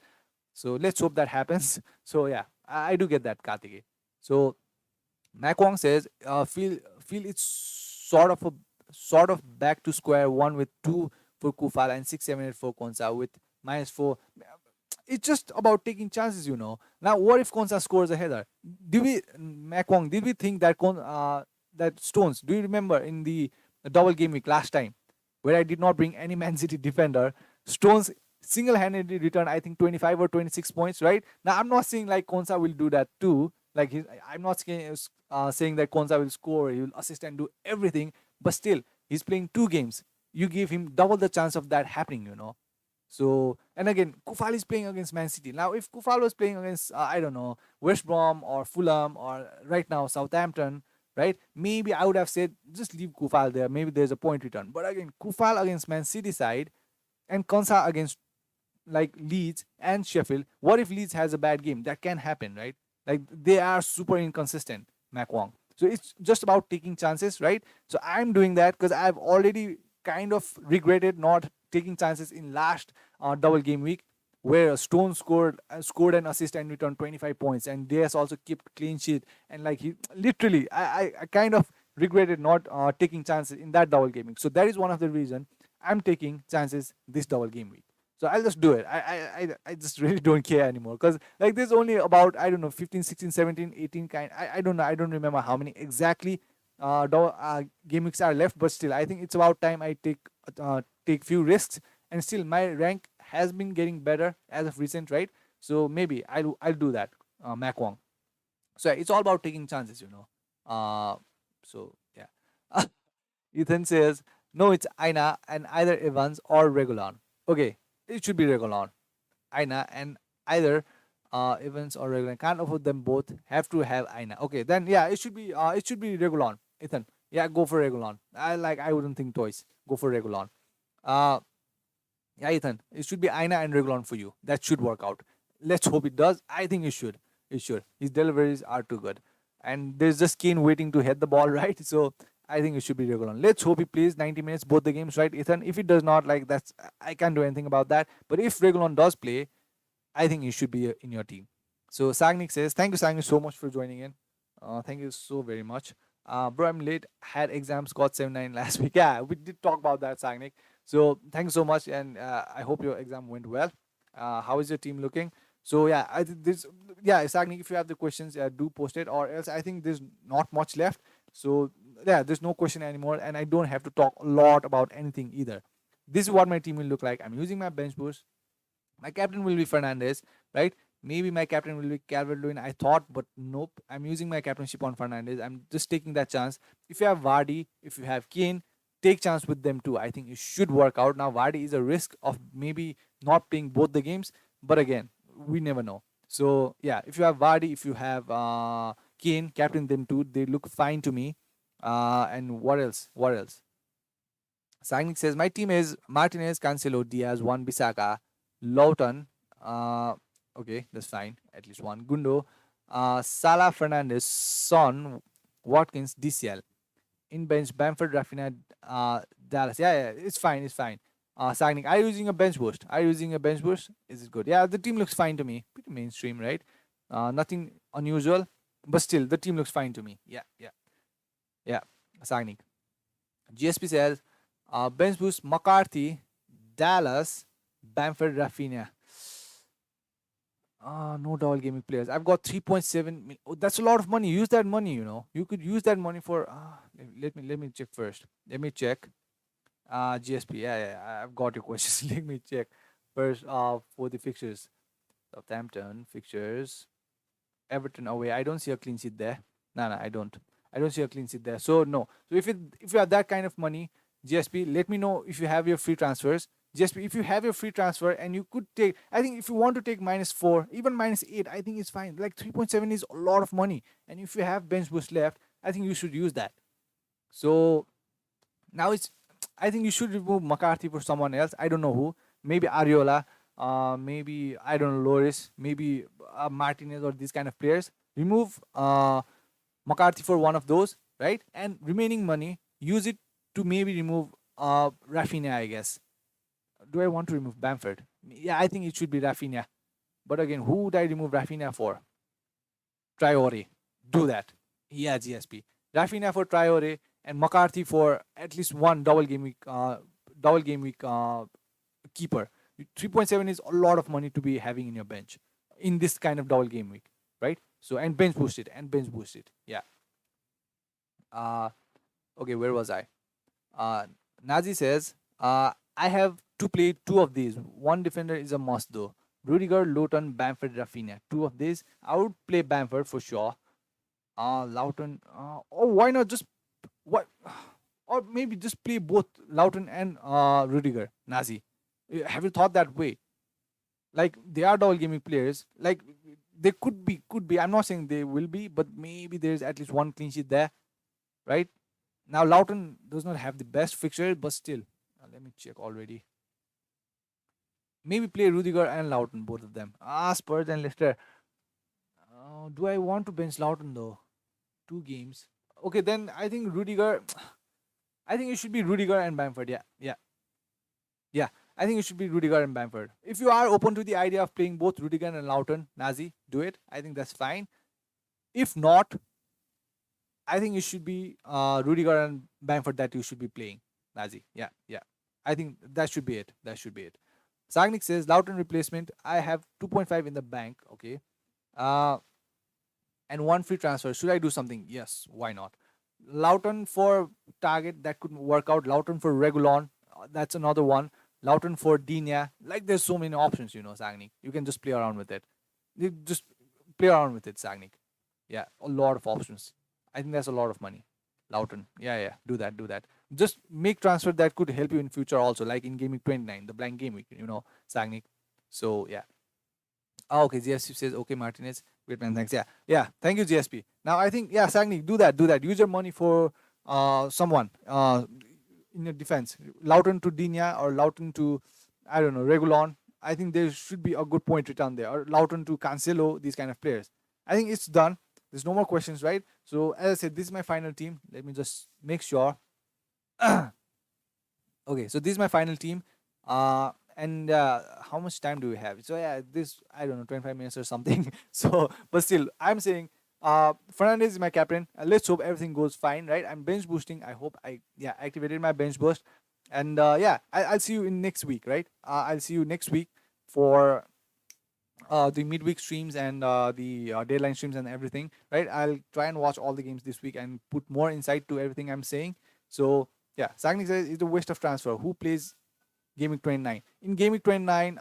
So let's hope that happens. So yeah, I do get that, Kartike. So Mac Wong says, feel it's sort of back to square one with 2 for Kufal and 678 for Konsa with -4. It's just about taking chances. Now, what if Konsa scores a header? Do we, Mac Wong, did we think that that Stones? Do you remember in the double game week last time, where I did not bring any Man City defender? Stones single-handedly returned, I think, 25 or 26 points. Right now, I'm not saying like Konsa will do that too. Like I'm not saying that Konsa will score, he will assist and do everything, but still, he's playing 2 games. You give him double the chance of that happening. So, and again, Kufal is playing against Man City. Now, if Kufal was playing against, I don't know, West Brom or Fulham or right now Southampton, right? Maybe I would have said just leave Kufal there. Maybe there's a point return. But again, Kufal against Man City side and Konsa against like Leeds and Sheffield. What if Leeds has a bad game? That can happen, right? Like they are super inconsistent, Mac Wong. So it's just about taking chances, right? So I'm doing that because I've already kind of regretted not taking chances in last double game week where Stone scored an assist and returned 25 points, and Diaz also kept clean sheet, and like he literally, I kind of regretted not taking chances in that double game week. So that is one of the reason I'm taking chances this double game week. So I'll just do it. I just really don't care anymore because like there's only about, I don't know, 15, 16, 17, 18 kind. I don't know. I don't remember how many exactly game weeks are left, but still I think it's about time I take few risks, and still my rank has been getting better as of recent, right? So maybe I'll do that, Mac Wong. So yeah, it's all about taking chances. So yeah. Ethan says, no, it's Aina and either Evans or Regulon. Okay, it should be Regulon. Aina and either Evans or Regulon. Can't afford them both. Have to have Aina. Okay, then yeah, it should be Regulon. Ethan, yeah, go for Regulon. I wouldn't think twice. Go for Regulon. Uh yeah, Ethan, it should be Aina and Regulon for you. That should work out. Let's hope it does. I think it should. It should. His deliveries are too good. And there's just Kane waiting to head the ball, right? So I think it should be Regulon. Let's hope he plays 90 minutes both the games, right, Ethan? If it does not, like that's I can't do anything about that. But if Regulon does play, I think he should be in your team. So Sagnik says, thank you, Sagnik, so much for joining in. Thank you so very much. Bro, I'm late. Had exams, got 79 last week. Yeah, we did talk about that, Sagnik. So thank you so much, and I hope your exam went well. How is your team looking? So yeah, I think this. Yeah, Sagnik, if you have the questions, do post it, or else I think there's not much left. So yeah, there's no question anymore, and I don't have to talk a lot about anything either. This is what my team will look like. I'm using my bench boost. My captain will be Fernandez, right? Maybe my captain will be Calvert-Lewin. I thought, but nope. I'm using my captainship on Fernandez. I'm just taking that chance. If you have Vardy, if you have Kane, take chance with them too. I think it should work out. Now Vardy is a risk of maybe not playing both the games, but again, we never know. So yeah, if you have Vardy, if you have Kane, captain them too. They look fine to me. And what else? What else? Sagnik says my team is Martinez, Cancelo, Diaz, one Bisaka, Lawton. Uh, okay, that's fine. At least one Gundo, Salah, Fernandez, Son, Watkins, DCL. In bench, Bamford, Rafinha, Dallas. Yeah, yeah, it's fine. It's fine. Sagnik, are you using a bench boost? Are you using a bench boost? Is it good? Yeah, the team looks fine to me. Pretty mainstream, right? Nothing unusual, but still, the team looks fine to me. Yeah, yeah, yeah. Sagnik. GSP says, bench boost McCarthy, Dallas, Bamford, Rafinha. No double gaming players. I've got 3.7 million. Oh, that's a lot of money. Use that money. You could use that money for let me check first. Let me check. GSP. Yeah, yeah. I've got your questions. Let me check first for the fixtures. Southampton fixtures. Everton away. I don't see a clean sheet there. No, I don't. I don't see a clean sheet there. So no. So if you have that kind of money, GSP, let me know if you have your free transfers. GSP, if you have your free transfer and you could take, I think if you want to take -4, even -8, I think it's fine. Like 3.7 is a lot of money, and if you have bench boost left, I think you should use that. So now I think you should remove McCarthy for someone else. I don't know who. Maybe Ariola. maybe I don't know Loris, maybe Martinez or these kind of players. Remove McCarthy for one of those, right? And remaining money, use it to maybe remove Rafinha, I guess. Do I want to remove Bamford? Yeah, I think it should be Rafinha. But again, who would I remove Rafinha for? Traore. Do that. Yeah, GSP. Rafinha for Traore and McCarthy for at least one double game week keeper. 3.7 is a lot of money to be having in your bench in this kind of double game week, right? So and bench boost it. Yeah. Uh okay, where was I? Nazi says, I have to play two of these. One defender is a must though. Rudiger, Luton, Bamford, Rafinha. Two of these. I would play Bamford for sure. Loughton. Or why not just what? Or maybe just play both Loughton and Rudiger. Nazi. Have you thought that way? Like they are double gaming players. Like they could be. I'm not saying they will be, but maybe there's at least one clean sheet there, right? Now Loughton does not have the best fixture, but still, let me check already. Maybe play Rudiger and Loughton, both of them. Spurs and Leicester. Do I want to bench Loughton though? 2 games. Okay, then I think Rudiger. I think it should be Rudiger and Bamford. Yeah, yeah, yeah. I think it should be Rudiger and Bamford. If you are open to the idea of playing both Rudiger and Loughton, Nazi, do it. I think that's fine. If not, I think it should be Rudiger and Bamford that you should be playing. Nazi. Yeah, yeah. I think that should be it. That should be it. Sagnik says Loughton replacement. I have 2.5 in the bank. Okay. Uh, and one free transfer. Should I do something? Yes. Why not? Loughton for target that could work out. Loughton for Regulon. That's another one. Loughton for Dinia. Like there's so many options, Sagnik. You can just play around with it. You just play around with it, Sagnik. Yeah, a lot of options. I think that's a lot of money. Loughton. Yeah, yeah. Do that. Do that. Just make transfer that could help you in future also, like in Game Week 29, the blank game week, Sagnik. So yeah. Okay, GSP says okay, Martinez. Great man, thanks. Yeah, yeah. Thank you, GSP. Now I think Sagnik, do that. Do that. Use your money for someone in your defense. Loughton to Dinia or Loughton to I don't know Regulon. I think there should be a good point return there. Or Loughton to Cancelo. These kind of players. I think it's done. There's no more questions, right? So as I said, this is my final team. Let me just make sure. Okay, so this is my final team. And how much time do we have? So yeah, this I don't know, 25 minutes or something. So, but still, I'm saying, Fernandez is my captain. Let's hope everything goes fine, right? I'm bench boosting. I hope I activated my bench boost, and I'll see you in next week, right? I'll see you next week for the midweek streams and the deadline streams and everything, right? I'll try and watch all the games this week and put more insight to everything I'm saying. So yeah, Sagnik says it's a waste of transfer. Who plays Game Week 29? In Game Week 29,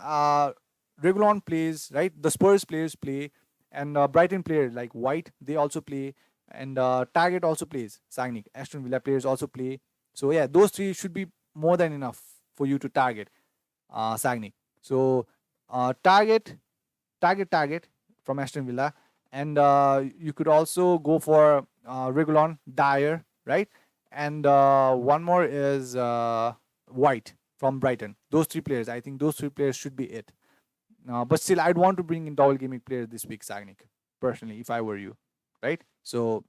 Regulon plays, right? The Spurs players play, and Brighton players like White, they also play, and Target also plays. Sagnik, Aston Villa players also play. So yeah, those three should be more than enough for you to target Sagnik. So target from Aston Villa, and you could also go for Regulon, Dyer, right? And one more is White from Brighton. Those three players, I think those three players should be it. But still, I'd want to bring in double gaming players this week, Sagnik, personally, if I were you, right? So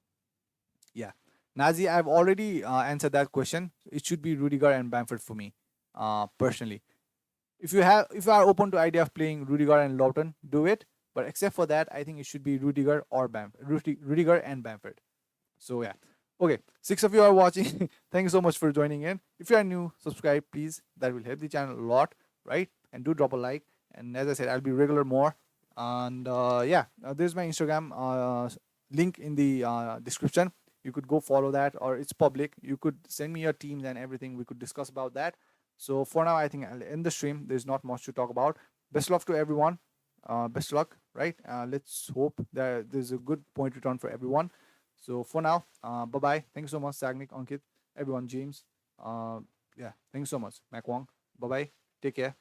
yeah, Nazi, I've already answered that question. It should be Rudiger and Bamford for me, personally. If you are open to idea of playing Rudiger and Loughton, do it. But except for that, I think it should be Rudiger or Rudiger and Bamford. So yeah. Okay, 6 of you are watching. Thank you so much for joining in. If you are new, subscribe please. That will help the channel a lot, right? And do drop a like. And as I said, I'll be regular more. And there's my Instagram link in the description. You could go follow that, or it's public. You could send me your teams and everything. We could discuss about that. So for now, I think I'll end the stream. There's not much to talk about. Best luck to everyone. Best luck, right? Let's hope that there's a good point return for everyone. So for now, bye bye. Thank you so much, Sagnik, Ankit, everyone, James. Thank you so much, Mac Wong. Bye bye. Take care.